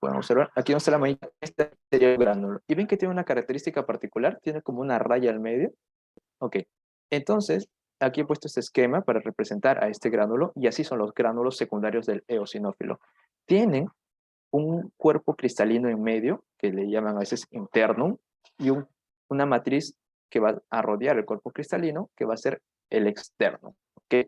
pueden observar, aquí donde está la manita, este sería el gránulo. Y ven que tiene una característica particular, tiene como una raya al medio. Ok, entonces, aquí he puesto este esquema para representar a este gránulo, y así son los gránulos secundarios del eosinófilo. Tienen un cuerpo cristalino en medio, que le llaman a veces internum, y una matriz que va a rodear el cuerpo cristalino, que va a ser el externo. ¿Ok?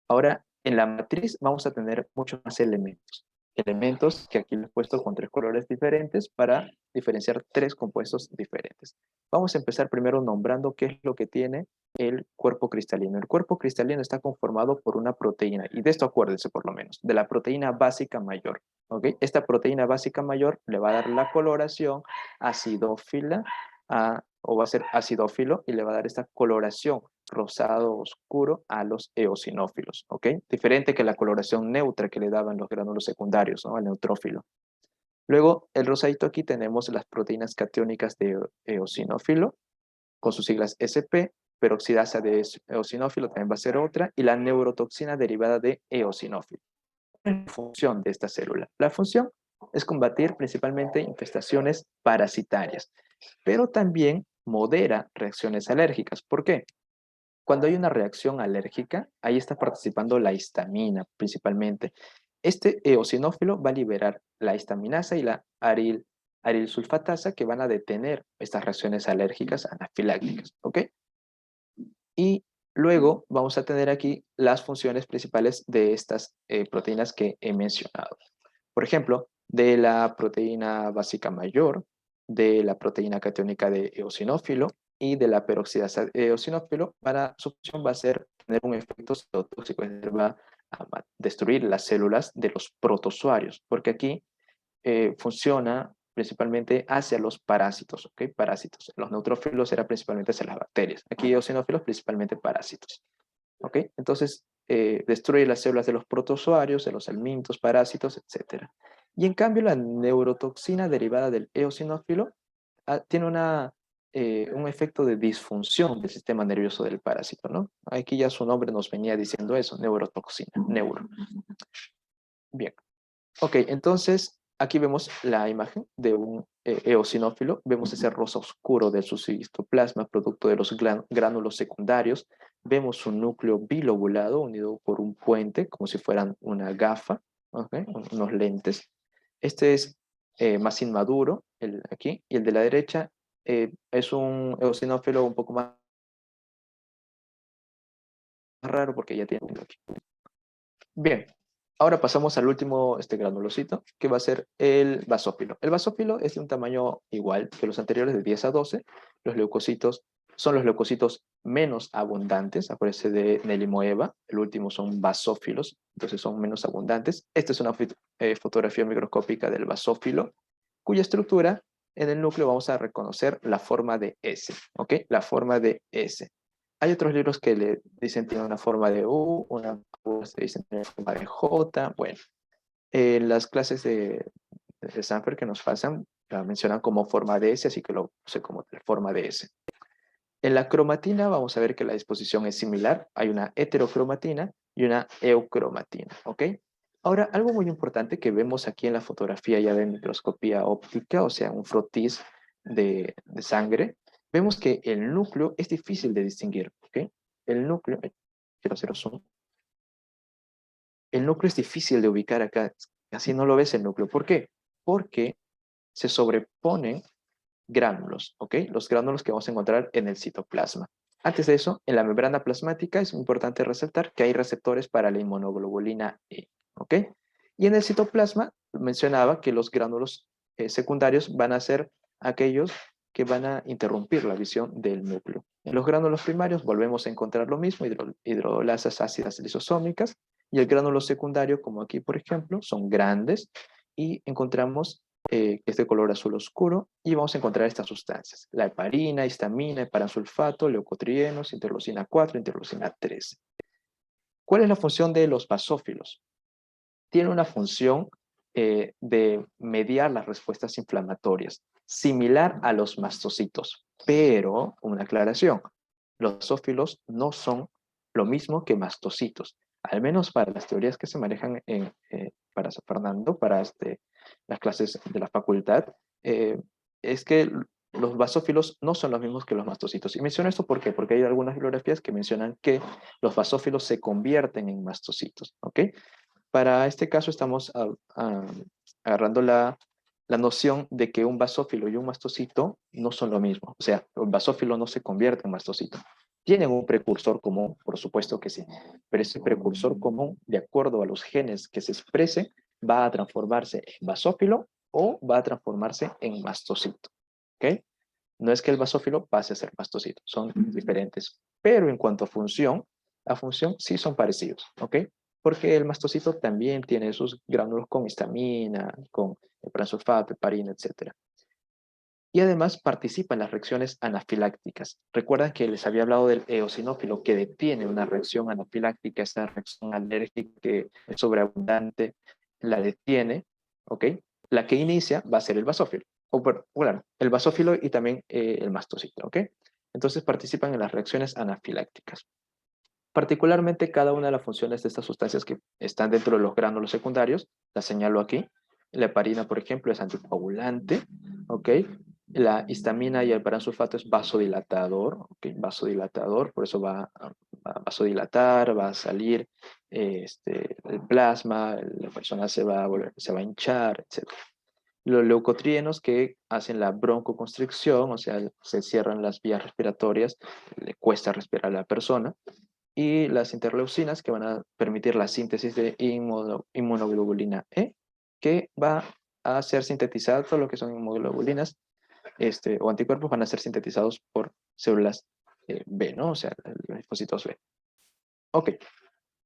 Ahora, en la matriz vamos a tener muchos más elementos. Elementos que aquí les he puesto con 3 colores diferentes para diferenciar 3 compuestos diferentes. Vamos a empezar primero nombrando qué es lo que tiene el cuerpo cristalino. El cuerpo cristalino está conformado por una proteína, y de esto acuérdense por lo menos, de la proteína básica mayor. ¿Ok? Esta proteína básica mayor le va a dar la coloración acidófila o va a ser acidófilo, y le va a dar esta coloración rosado oscuro a los eosinófilos, ¿ok? Diferente que la coloración neutra que le daban los gránulos secundarios, ¿no? Al neutrófilo. Luego, el rosadito aquí tenemos las proteínas catiónicas de eosinófilo, con sus siglas SP, peroxidasa de eosinófilo también va a ser otra, y la neurotoxina derivada de eosinófilo. La función de esta célula. La función es combatir principalmente infestaciones parasitarias, pero también modera reacciones alérgicas. ¿Por qué? Cuando hay una reacción alérgica, ahí está participando la histamina principalmente. Este eosinófilo va a liberar la histaminasa y la arilsulfatasa, que van a detener estas reacciones alérgicas anafilácticas, ¿ok? Y Luego vamos a tener aquí las funciones principales de estas proteínas que he mencionado. Por ejemplo, de la proteína básica mayor, de la proteína catiónica de eosinófilo y de la peroxidasa de eosinófilo, su función va a ser tener un efecto citotóxico, es decir, va a destruir las células de los protozoarios, porque aquí funciona principalmente hacia los parásitos, ¿ok? Parásitos. Los neutrófilos eran principalmente hacia las bacterias. Aquí eosinófilos principalmente parásitos, ¿ok? Entonces, destruye las células de los protozoarios, de los helmintos, parásitos, etc. Y en cambio, la neurotoxina derivada del eosinófilo tiene un efecto de disfunción del sistema nervioso del parásito, ¿no? Aquí ya su nombre nos venía diciendo eso, neurotoxina, neuro. Bien. Ok, entonces aquí vemos la imagen de un eosinófilo. Vemos ese rosa oscuro de su citoplasma, producto de los gránulos secundarios. Vemos un núcleo bilobulado unido por un puente, como si fueran una gafa, ¿okay? Unos lentes. Este es más inmaduro, aquí, y el de la derecha es un eosinófilo un poco más raro porque ya tiene un aquí. Bien, ahora pasamos al último granulocito, que va a ser el basófilo. El basófilo es de un tamaño igual que los anteriores, de 10 a 12. Los leucocitos son los leucocitos menos abundantes, aparece de Nelimoeva. El último son basófilos, entonces son menos abundantes. Esta es una fotografía microscópica del basófilo, cuya estructura en el núcleo vamos a reconocer la forma de S, ¿ok? La forma de S. Hay otros libros que le dicen tiene una forma de U, otros te dicen tiene forma de J. Bueno, las clases de Sanford que nos pasan la mencionan como forma de S, así que lo puse como forma de S. En la cromatina vamos a ver que la disposición es similar. Hay una heterocromatina y una eucromatina, ¿ok? Ahora, algo muy importante que vemos aquí en la fotografía ya de microscopía óptica, o sea, un frotis de sangre, vemos que el núcleo es difícil de distinguir, ¿ok? El núcleo, quiero hacer zoom. El núcleo es difícil de ubicar acá, así no lo ves el núcleo. ¿Por qué? Porque se sobreponen gránulos, ¿ok? Los gránulos que vamos a encontrar en el citoplasma. Antes de eso, en la membrana plasmática es importante resaltar que hay receptores para la inmunoglobulina E, ¿ok? Y en el citoplasma mencionaba que los gránulos secundarios van a ser aquellos que van a interrumpir la visión del núcleo. En los gránulos primarios volvemos a encontrar lo mismo, hidrolasas ácidas lisosómicas, y el gránulo secundario, como aquí por ejemplo, son grandes y encontramos que es de color azul oscuro, y vamos a encontrar estas sustancias: la heparina, histamina, heparansulfato, leucotrienos, interleucina 4, interleucina 13. ¿Cuál es la función de los basófilos? Tiene una función de mediar las respuestas inflamatorias, similar a los mastocitos, pero una aclaración: los basófilos no son lo mismo que mastocitos, al menos para las teorías que se manejan para Fernando, para las clases de la facultad, es que los basófilos no son los mismos que los mastocitos. Y menciono esto ¿por qué? Porque hay algunas bibliografías que mencionan que los basófilos se convierten en mastocitos, ¿ok? Para este caso estamos agarrando la noción de que un basófilo y un mastocito no son lo mismo. O sea, el basófilo no se convierte en mastocito. Tienen un precursor común, por supuesto que sí, pero ese precursor común, de acuerdo a los genes que se exprese, va a transformarse en basófilo o va a transformarse en mastocito. ¿Ok? No es que el basófilo pase a ser mastocito, son diferentes. Pero en cuanto a función, la función sí son parecidos, ¿ok? Porque el mastocito también tiene sus gránulos con histamina, con heparansulfato, heparina, etc. Y además participa en las reacciones anafilácticas. Recuerdan que les había hablado del eosinófilo que detiene una reacción anafiláctica, esa reacción alérgica que es sobreabundante, la detiene, ¿ok? La que inicia va a ser el basófilo. O bueno, el basófilo y también el mastocito, ¿ok? Entonces participan en las reacciones anafilácticas. Particularmente cada una de las funciones de estas sustancias que están dentro de los gránulos secundarios, la señalo aquí. La heparina, por ejemplo, es anticoagulante, ¿ok? La histamina y el paransulfato es vasodilatador, ¿ok? Vasodilatador, por eso va a vasodilatar, va a salir el plasma, la persona se va a hinchar, etc. los leucotrienos que hacen la broncoconstricción, o sea, se cierran las vías respiratorias, le cuesta respirar a la persona, y las interleucinas que van a permitir la síntesis de inmunoglobulina E, que va a ser sintetizada, todo lo que son inmunoglobulinas o anticuerpos van a ser sintetizados por células B, ¿no? O sea, los linfocitos B. Ok,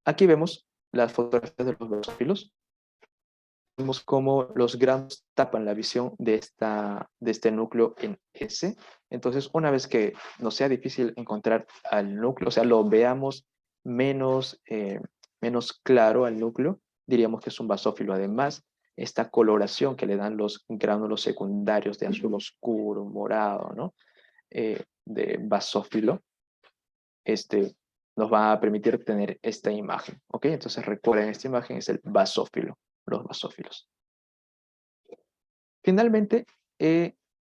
aquí vemos las fotografías de los basófilos. Vemos cómo los granos tapan la visión de este núcleo en S. Entonces, una vez que nos sea difícil encontrar al núcleo, o sea, lo veamos menos claro al núcleo, diríamos que es un basófilo. Además, esta coloración que le dan los gránulos secundarios de azul oscuro, morado, ¿no? De basófilo, nos va a permitir tener esta imagen, ¿ok? Entonces, recuerden, esta imagen es el basófilo, los basófilos. Finalmente,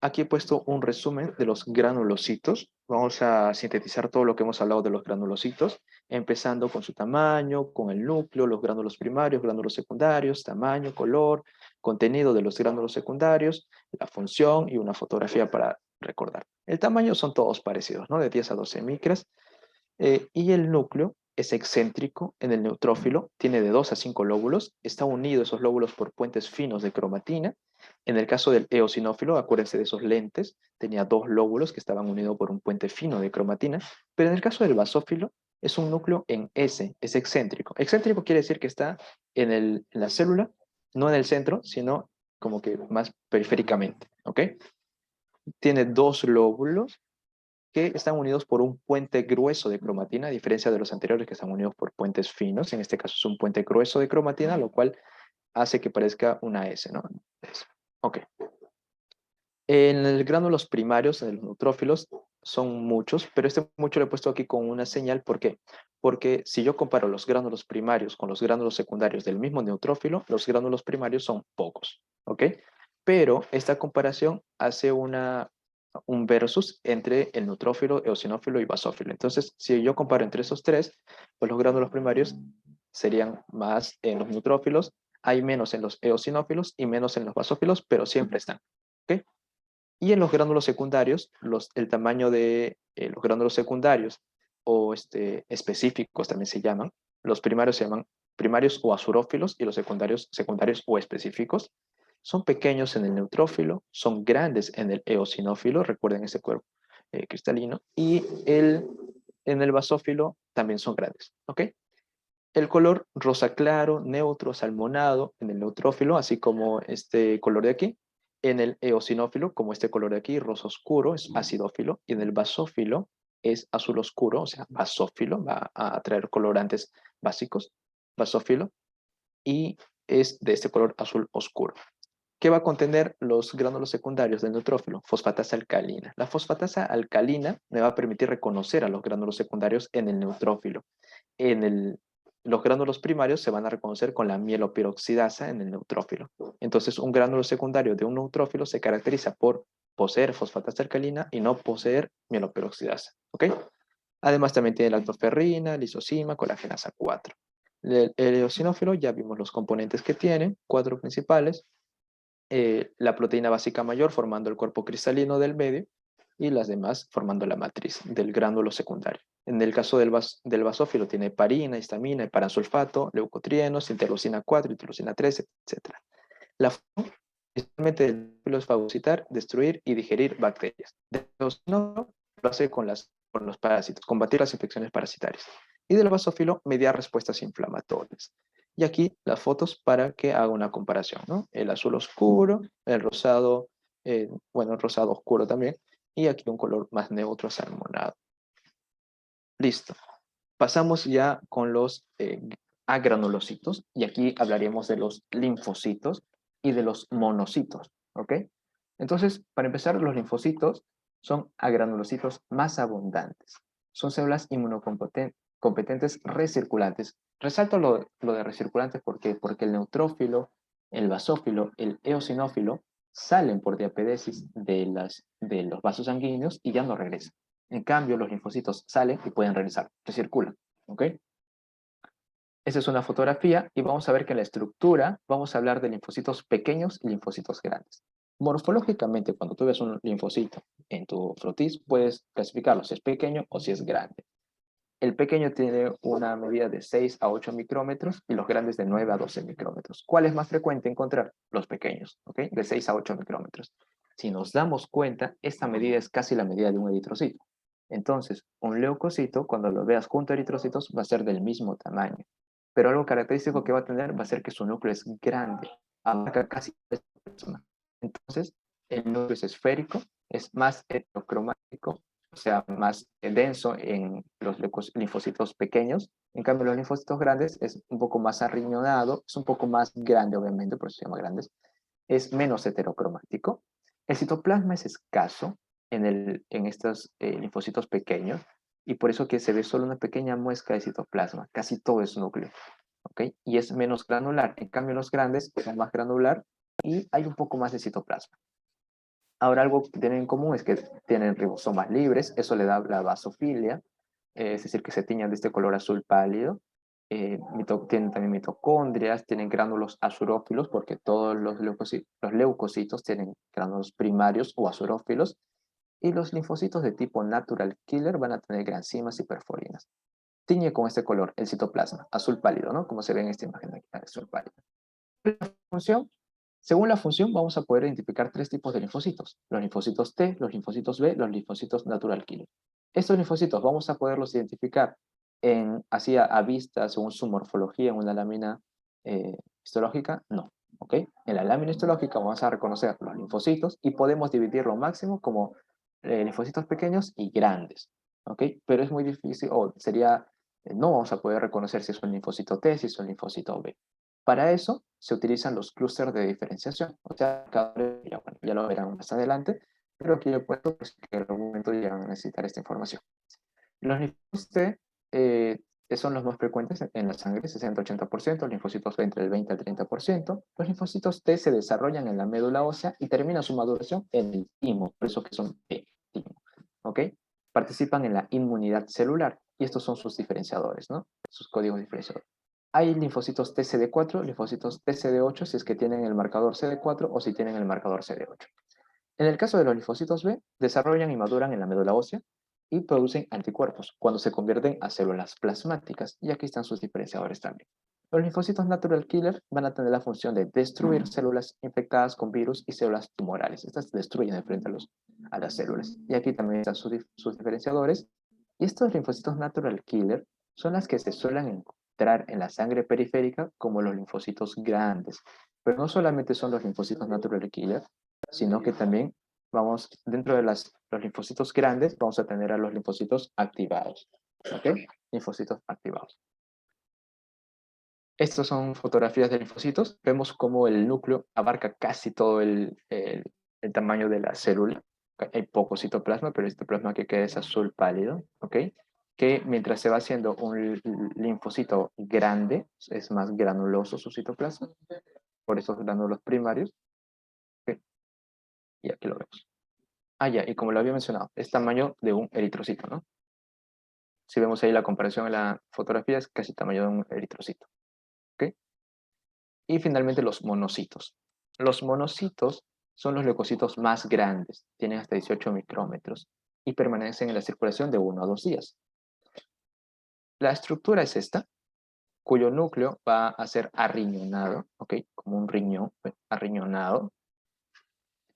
aquí he puesto un resumen de los granulocitos. Vamos a sintetizar todo lo que hemos hablado de los granulocitos, empezando con su tamaño, con el núcleo, los gránulos primarios, gránulos secundarios, tamaño, color, contenido de los gránulos secundarios, la función y una fotografía para recordar. El tamaño son todos parecidos, ¿no? De 10 a 12 micras. Y el núcleo es excéntrico en el neutrófilo, tiene de 2 a 5 lóbulos, está unido esos lóbulos por puentes finos de cromatina. En el caso del eosinófilo, acuérdense de esos lentes, tenía 2 lóbulos que estaban unidos por un puente fino de cromatina, pero en el caso del basófilo, es un núcleo en S, es excéntrico. Excéntrico quiere decir que está en la célula, no en el centro, sino como que más periféricamente, ¿ok? Tiene 2 lóbulos que están unidos por un puente grueso de cromatina, a diferencia de los anteriores que están unidos por puentes finos. En este caso es un puente grueso de cromatina, lo cual hace que parezca una S, ¿no? Ok. En los gránulos primarios, en los neutrófilos, son muchos, pero este mucho lo he puesto aquí con una señal. ¿Por qué? Porque si yo comparo los gránulos primarios con los gránulos secundarios del mismo neutrófilo, los gránulos primarios son pocos, ¿ok? Pero esta comparación hace un versus entre el neutrófilo, eosinófilo y basófilo. Entonces, si yo comparo entre esos tres, pues los gránulos primarios serían más en los neutrófilos, hay menos en los eosinófilos y menos en los basófilos, pero siempre están, ¿ok? Y en los gránulos secundarios, el tamaño de los gránulos secundarios o específicos también se llaman. Los primarios se llaman primarios o azurófilos y los secundarios, secundarios o específicos. Son pequeños en el neutrófilo, son grandes en el eosinófilo, recuerden ese cuerpo cristalino, y en el basófilo también son grandes, ¿ok? El color rosa claro, neutro, salmonado en el neutrófilo, así como este color de aquí. En el eosinófilo, como este color de aquí, rosa oscuro, es acidófilo. Y en el basófilo es azul oscuro, o sea, basófilo, va a traer colorantes básicos, basófilo. Y es de este color azul oscuro. ¿Qué va a contener los gránulos secundarios del neutrófilo? Fosfatasa alcalina. La fosfatasa alcalina me va a permitir reconocer a los gránulos secundarios en el neutrófilo. Los gránulos primarios se van a reconocer con la mieloperoxidasa en el neutrófilo. Entonces, un gránulo secundario de un neutrófilo se caracteriza por poseer fosfatasa alcalina y no poseer mieloperoxidasa. ¿Ok? Además, también tiene lactoferrina, lisozima, colagenasa 4. El eosinófilo, ya vimos los componentes que tiene, 4 principales. La proteína básica mayor formando el cuerpo cristalino del medio y las demás formando la matriz del gránulo secundario. En el caso del basófilo tiene heparina, histamina, heparansulfato, leucotrienos, interleucina 4, interleucina 3, etc. La función principalmente del basófilo es fagocitar, destruir y digerir bacterias. No lo hace con los parásitos, combatir las infecciones parasitarias. Y del basófilo, mediar respuestas inflamatorias. Y aquí las fotos para que haga una comparación, ¿no? El azul oscuro, el rosado, bueno, el rosado oscuro también, y aquí un color más neutro, salmonado. Listo. Pasamos ya con los agranulocitos, y aquí hablaríamos de los linfocitos y de los monocitos, ¿ok? Entonces, para empezar, los linfocitos son agranulocitos más abundantes. Son células inmunocompetentes recirculantes. Resalto lo de recirculantes porque el neutrófilo, el basófilo, el eosinófilo salen por diapedesis de los vasos sanguíneos y ya no regresan. En cambio, los linfocitos salen y pueden regresar, recirculan, ¿ok? Esa es una fotografía y vamos a ver que en la estructura vamos a hablar de linfocitos pequeños y linfocitos grandes. Morfológicamente, cuando tú ves un linfocito en tu frotis, puedes clasificarlo si es pequeño o si es grande. El pequeño tiene una medida de 6 a 8 micrómetros y los grandes de 9 a 12 micrómetros. ¿Cuál es más frecuente encontrar? Los pequeños, ¿ok? De 6 a 8 micrómetros. Si nos damos cuenta, esta medida es casi la medida de un eritrocito. Entonces, un leucocito, cuando lo veas junto a eritrocitos, va a ser del mismo tamaño. Pero algo característico que va a tener va a ser que su núcleo es grande, abarca casi la persona. Entonces, el núcleo es esférico, es más heterocromático, o sea, más denso en los linfocitos pequeños. En cambio, los linfocitos grandes es un poco más arriñonado, es un poco más grande, obviamente, por eso se llama grandes, es menos heterocromático. El citoplasma es escaso en estos linfocitos pequeños y por eso que se ve solo una pequeña muesca de citoplasma, casi todo es núcleo, ¿ok? Y es menos granular. En cambio, los grandes son más granular y hay un poco más de citoplasma. Ahora, algo que tienen en común es que tienen ribosomas libres, eso le da la basofilia, es decir, que se tiñan de este color azul pálido. Tienen también mitocondrias, tienen gránulos azurófilos, porque todos los leucocitos tienen gránulos primarios o azurófilos, y los linfocitos de tipo natural killer van a tener granzimas y perforinas. Tiñe con este color el citoplasma, azul pálido, ¿no? Como se ve en esta imagen de aquí, azul pálido. La función, según la función, vamos a poder identificar tres tipos de linfocitos: los linfocitos T, los linfocitos B, los linfocitos natural killer. Estos linfocitos vamos a poderlos identificar así a vista, según su morfología en una lámina histológica. No, ¿ok? En la lámina histológica vamos a reconocer los linfocitos y podemos dividirlo máximo como linfocitos pequeños y grandes, ¿ok? Pero es muy difícil, o sería, no vamos a poder reconocer si es un linfocito T, si es un linfocito B. Para eso se utilizan los clústeres de diferenciación. O sea, ya lo verán más adelante, pero aquí lo he puesto pues, que en algún momento llegan a necesitar esta información. Los linfocitos T son los más frecuentes en la sangre, 60-80%, los linfocitos B entre el 20 al 30%. Los linfocitos T se desarrollan en la médula ósea y terminan su maduración en el timo, por eso que son T, timo. ¿Ok? Participan en la inmunidad celular y estos son sus diferenciadores, ¿no? Sus códigos diferenciadores. Hay linfocitos TCD4, linfocitos TCD8 si es que tienen el marcador CD4 o si tienen el marcador CD8. En el caso de los linfocitos B, desarrollan y maduran en la médula ósea y producen anticuerpos cuando se convierten a células plasmáticas, y aquí están sus diferenciadores también. Los linfocitos natural killer van a tener la función de destruir células infectadas con virus y células tumorales. Estas destruyen de frente a las células. Y aquí también están sus diferenciadores. Y estos linfocitos natural killer son las que se suelen encontrar en la sangre periférica como los linfocitos grandes. Pero no solamente son los linfocitos natural killer, sino que también vamos, dentro de los linfocitos grandes, vamos a tener a los linfocitos activados. ¿Ok? Linfocitos activados. Estas son fotografías de linfocitos. Vemos cómo el núcleo abarca casi todo el tamaño de la célula. Hay poco citoplasma, pero el citoplasma que queda es azul pálido. ¿Ok? Que mientras se va haciendo un linfocito grande, es más granuloso su citoplasma, por esos gránulos primarios. ¿Ok? Y aquí lo vemos. Ah, ya, y como lo había mencionado, es tamaño de un eritrocito, ¿no? Si vemos ahí la comparación en la fotografía, es casi tamaño de un eritrocito, ¿ok? Y finalmente los monocitos. Los monocitos son los leucocitos más grandes, tienen hasta 18 micrómetros y permanecen en la circulación de 1 a 2 días. La estructura es esta, cuyo núcleo va a ser arriñonado, ¿ok? Como un riñón, arriñonado.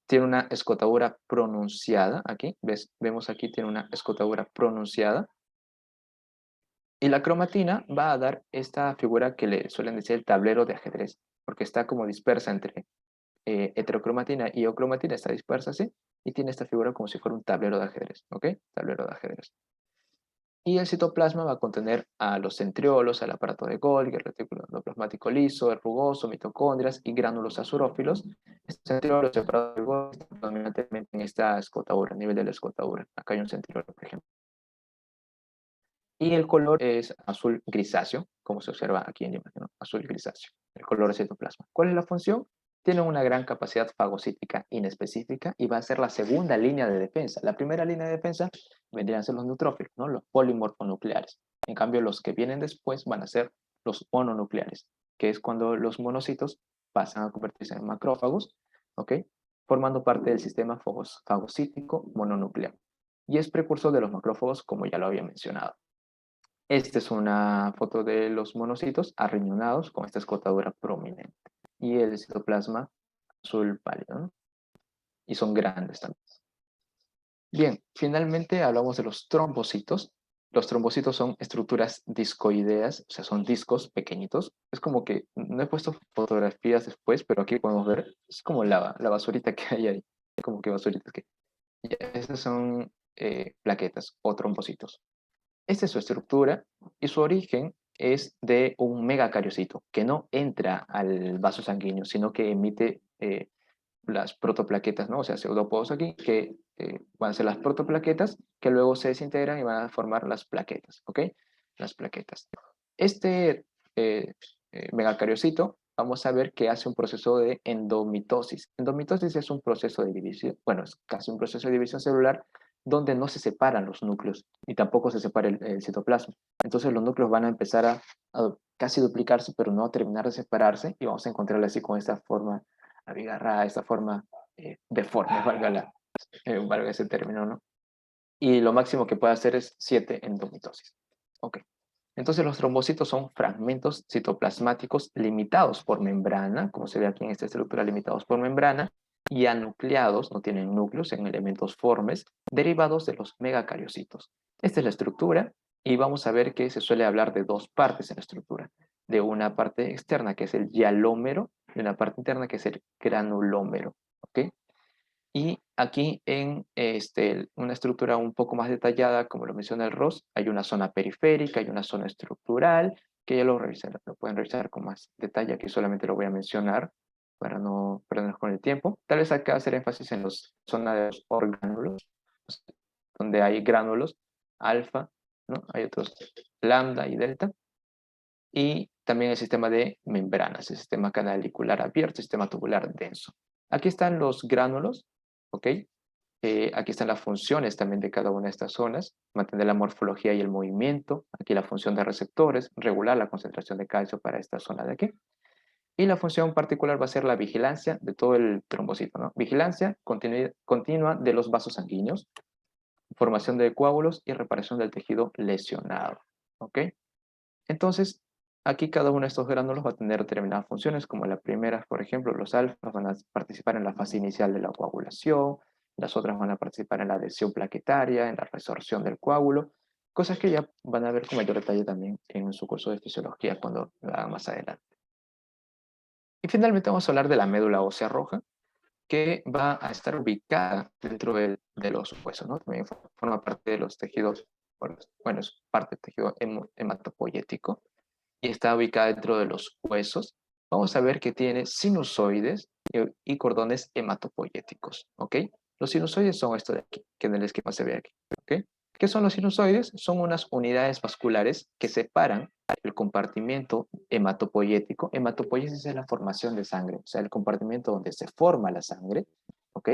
Tiene una escotadura pronunciada, aquí, vemos aquí tiene una escotadura pronunciada. Y la cromatina va a dar esta figura que le suelen decir el tablero de ajedrez, porque está como dispersa entre heterocromatina y eocromatina, está dispersa así, y tiene esta figura como si fuera un tablero de ajedrez, ¿ok? Tablero de ajedrez. Y el citoplasma va a contener a los centriolos, al aparato de Golgi, el retículo endoplasmático liso, el rugoso, mitocondrias y gránulos azurófilos. Estos centriolos, el aparato de Golgi, están predominantemente en esta escotadura, a nivel de la escotadura. Acá hay un centriolo, por ejemplo. Y el color es azul grisáceo, como se observa aquí en la imagen, ¿no? Azul grisáceo, el color del citoplasma. ¿Cuál es la función? Tiene una gran capacidad fagocítica inespecífica y va a ser la segunda línea de defensa. La primera línea de defensa vendrían a ser los neutrófilos, ¿no? Los polimorfonucleares. En cambio, los que vienen después van a ser los mononucleares, que es cuando los monocitos pasan a convertirse en macrófagos, ¿ok? Formando parte del sistema fagocítico mononuclear. Y es precursor de los macrófagos, como ya lo había mencionado. Esta es una foto de los monocitos arriñonados con esta escotadura prominente. Y el citoplasma azul pálido, ¿no? Y son grandes también. Bien, finalmente hablamos de los trombocitos. Los trombocitos son estructuras discoideas, o sea, son discos pequeñitos. Es como que, no he puesto fotografías después, pero aquí podemos ver, es como la basurita que hay ahí. Como que basuritas que... Ya, estas son plaquetas o trombocitos. Esta es su estructura y su origen es de un megacariocito que no entra al vaso sanguíneo, sino que emite las protoplaquetas, ¿no? O sea, pseudópodos aquí, que van a ser las protoplaquetas, que luego se desintegran y van a formar las plaquetas, ¿ok? Las plaquetas. Este megacariocito, vamos a ver que hace un proceso de endomitosis. Endomitosis es un proceso de división, bueno, es casi un proceso de división celular donde no se separan los núcleos y tampoco se separa el citoplasma. Entonces los núcleos van a empezar a casi duplicarse, pero no a terminar de separarse y vamos a encontrarla así con esta forma abigarrada, esta forma deforme, valga ese término, ¿no? Y lo máximo que puede hacer es 7 endomitosis. Ok. Entonces los trombocitos son fragmentos citoplasmáticos limitados por membrana, como se ve aquí en esta estructura, limitados por membrana, y anucleados, no tienen núcleos en elementos formes, derivados de los megacariocitos. Esta es la estructura, y vamos a ver que se suele hablar de dos partes en la estructura. De una parte externa, que es el hialómero, y una parte interna, que es el granulómero. ¿Ok? Y aquí en una estructura un poco más detallada, como lo menciona el Ross, hay una zona periférica, hay una zona estructural, que ya lo pueden revisar con más detalle, aquí solamente lo voy a mencionar para no perdernos con el tiempo. Tal vez acá hacer énfasis en la zona de los orgánulos, donde hay gránulos alfa, ¿no? Hay otros lambda y delta, y también el sistema de membranas, el sistema canalicular abierto, el sistema tubular denso. Aquí están los gránulos, ¿ok? Aquí están las funciones también de cada una de estas zonas, mantener la morfología y el movimiento, aquí la función de receptores, regular la concentración de calcio para esta zona de aquí, y la función particular va a ser la vigilancia de todo el trombocito, ¿no? Vigilancia continua de los vasos sanguíneos, formación de coágulos y reparación del tejido lesionado, ¿ok? Entonces, aquí cada uno de estos gránulos va a tener determinadas funciones, como la primera, por ejemplo, los alfas van a participar en la fase inicial de la coagulación, las otras van a participar en la adhesión plaquetaria, en la resorción del coágulo, cosas que ya van a ver con mayor detalle también en su curso de fisiología cuando lo hagan más adelante. Y finalmente vamos a hablar de la médula ósea roja, que va a estar ubicada dentro de los huesos, ¿no? También forma parte de los tejidos, bueno, es parte del tejido hematopoyético, y está ubicada dentro de los huesos. Vamos a ver que tiene sinusoides y cordones hematopoyéticos, ¿ok? Los sinusoides son esto de aquí, que en el esquema se ve aquí, ¿ok? ¿Qué son los sinusoides? Son unas unidades vasculares que separan el compartimento hematopoyético. Hematopoiesis es la formación de sangre, o sea, el compartimento donde se forma la sangre, ¿ok?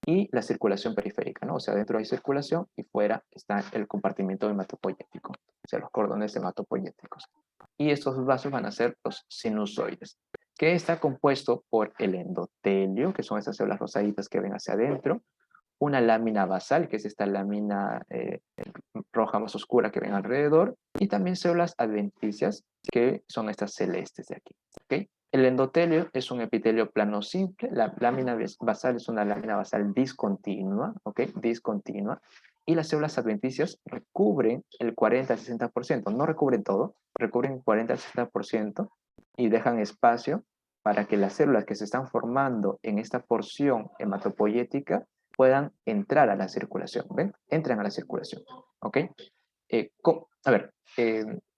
Y la circulación periférica, ¿no? O sea, dentro hay circulación y fuera está el compartimento hematopoyético, o sea, los cordones hematopoyéticos. Y estos vasos van a ser los sinusoides, que está compuesto por el endotelio, que son estas células rosaditas que ven hacia adentro, una lámina basal, que es esta lámina roja más oscura que ven alrededor, y también células adventicias, que son estas celestes de aquí. ¿Okay? El endotelio es un epitelio plano simple, la lámina basal es una lámina basal discontinua, ¿ok? Discontinua, y las células adventicias recubren el 40 al 60%, no recubren todo, recubren 40 al 60% y dejan espacio para que las células que se están formando en esta porción hematopoyética puedan entrar a la circulación, ¿ven? Entran a la circulación, ¿ok? A ver,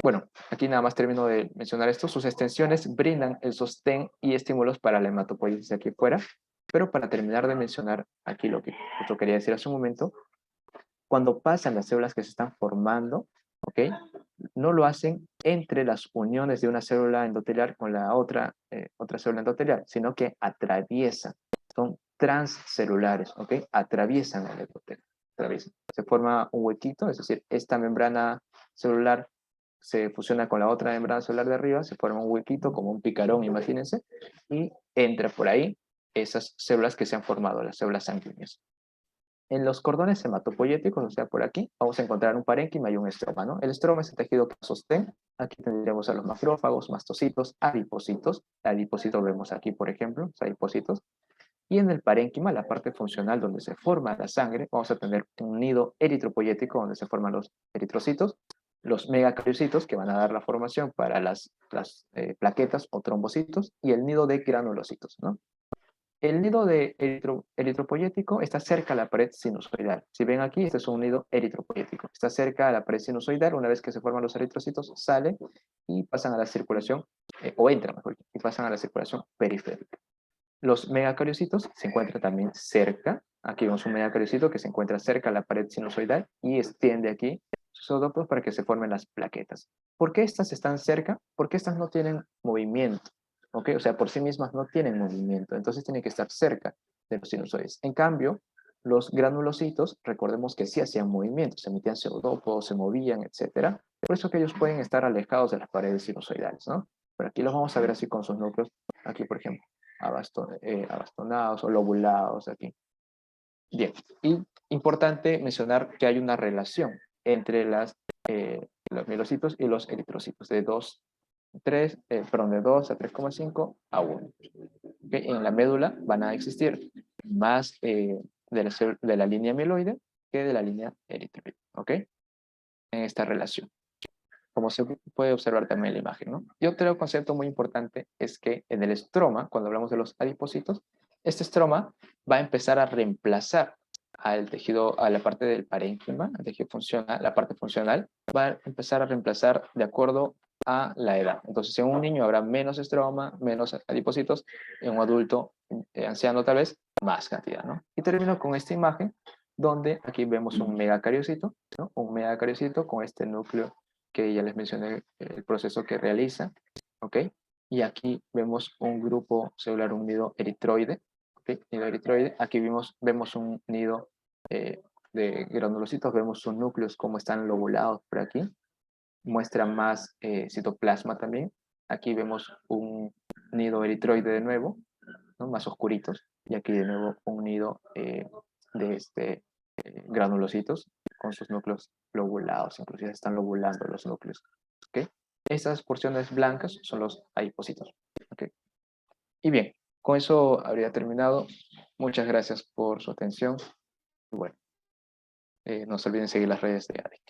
bueno, aquí nada más termino de mencionar esto. Sus extensiones brindan el sostén y estímulos para la hematopoiesis aquí fuera, pero para terminar de mencionar aquí lo que yo quería decir hace un momento, cuando pasan las células que se están formando, ¿ok? No lo hacen entre las uniones de una célula endotelial con la otra célula endotelial, sino que atraviesan, son transcelulares, ¿ok? Atraviesan el endotelio, atraviesan. Se forma un huequito, es decir, esta membrana celular se fusiona con la otra membrana celular de arriba, se forma un huequito como un picarón, imagínense, y entra por ahí esas células que se han formado, las células sanguíneas. En los cordones hematopoyéticos, o sea, por aquí, vamos a encontrar un parénquima y un estroma, ¿no? El estroma es el tejido que sostén. Aquí tendremos a los macrófagos, mastocitos, adipocitos. Adipocitos vemos aquí, por ejemplo, los adipocitos. Y en el parénquima, la parte funcional donde se forma la sangre, vamos a tener un nido eritropoyético donde se forman los eritrocitos, los megacariocitos que van a dar la formación para las plaquetas o trombocitos, y el nido de granulocitos, ¿no? El nido de eritropoyético está cerca a la pared sinusoidal. Si ven aquí, este es un nido eritropoyético. Está cerca a la pared sinusoidal. Una vez que se forman los eritrocitos, salen y pasan a la circulación, o entran, mejor dicho, y pasan a la circulación periférica. Los megacariocitos se encuentran también cerca. Aquí vemos un megacariocito que se encuentra cerca a la pared sinusoidal y extiende aquí sus odópodos para que se formen las plaquetas. ¿Por qué estas están cerca? Porque estas no tienen movimiento. ¿Ok? O sea, por sí mismas no tienen movimiento, entonces tienen que estar cerca de los sinusoides. En cambio, los granulocitos, recordemos que sí hacían movimiento, se emitían pseudópodos, se movían, etc. Por eso que ellos pueden estar alejados de las paredes sinusoidales, ¿no? Pero aquí los vamos a ver así con sus núcleos, aquí por ejemplo, abastonados o lobulados aquí. Bien, y importante mencionar que hay una relación entre los mielocitos y los eritrocitos, de 2 de 2 a 3,5 a 1. ¿Okay? En la médula van a existir más de la línea mieloide que de la línea eritroide, ¿ok? En esta relación, como se puede observar también en la imagen, ¿no? Y otro concepto muy importante es que en el estroma, cuando hablamos de los adipocitos, este estroma va a empezar a reemplazar al tejido, a la parte del parénquima, al tejido funcional, la parte funcional, va a empezar a reemplazar de acuerdo a la edad. Entonces, en un niño habrá menos estroma, menos adipocitos, en un adulto anciano tal vez, más cantidad, ¿no? Y termino con esta imagen, donde aquí vemos un megacariocito, ¿no? Un megacariocito con este núcleo que ya les mencioné el proceso que realiza, ¿ok? Y aquí vemos un grupo celular, un nido eritroide, ¿ok? Nido eritroide. Aquí vemos un nido de granulocitos, vemos sus núcleos como están lobulados por aquí, muestra más citoplasma también. Aquí vemos un nido eritroide de nuevo, ¿no? Más oscuritos, y aquí de nuevo un nido de granulocitos con sus núcleos lobulados, inclusive están lobulando los núcleos. ¿Okay? Estas porciones blancas son los adipocitos. ¿Okay? Y bien, con eso habría terminado. Muchas gracias por su atención. Y bueno, no se olviden seguir las redes de ADIC.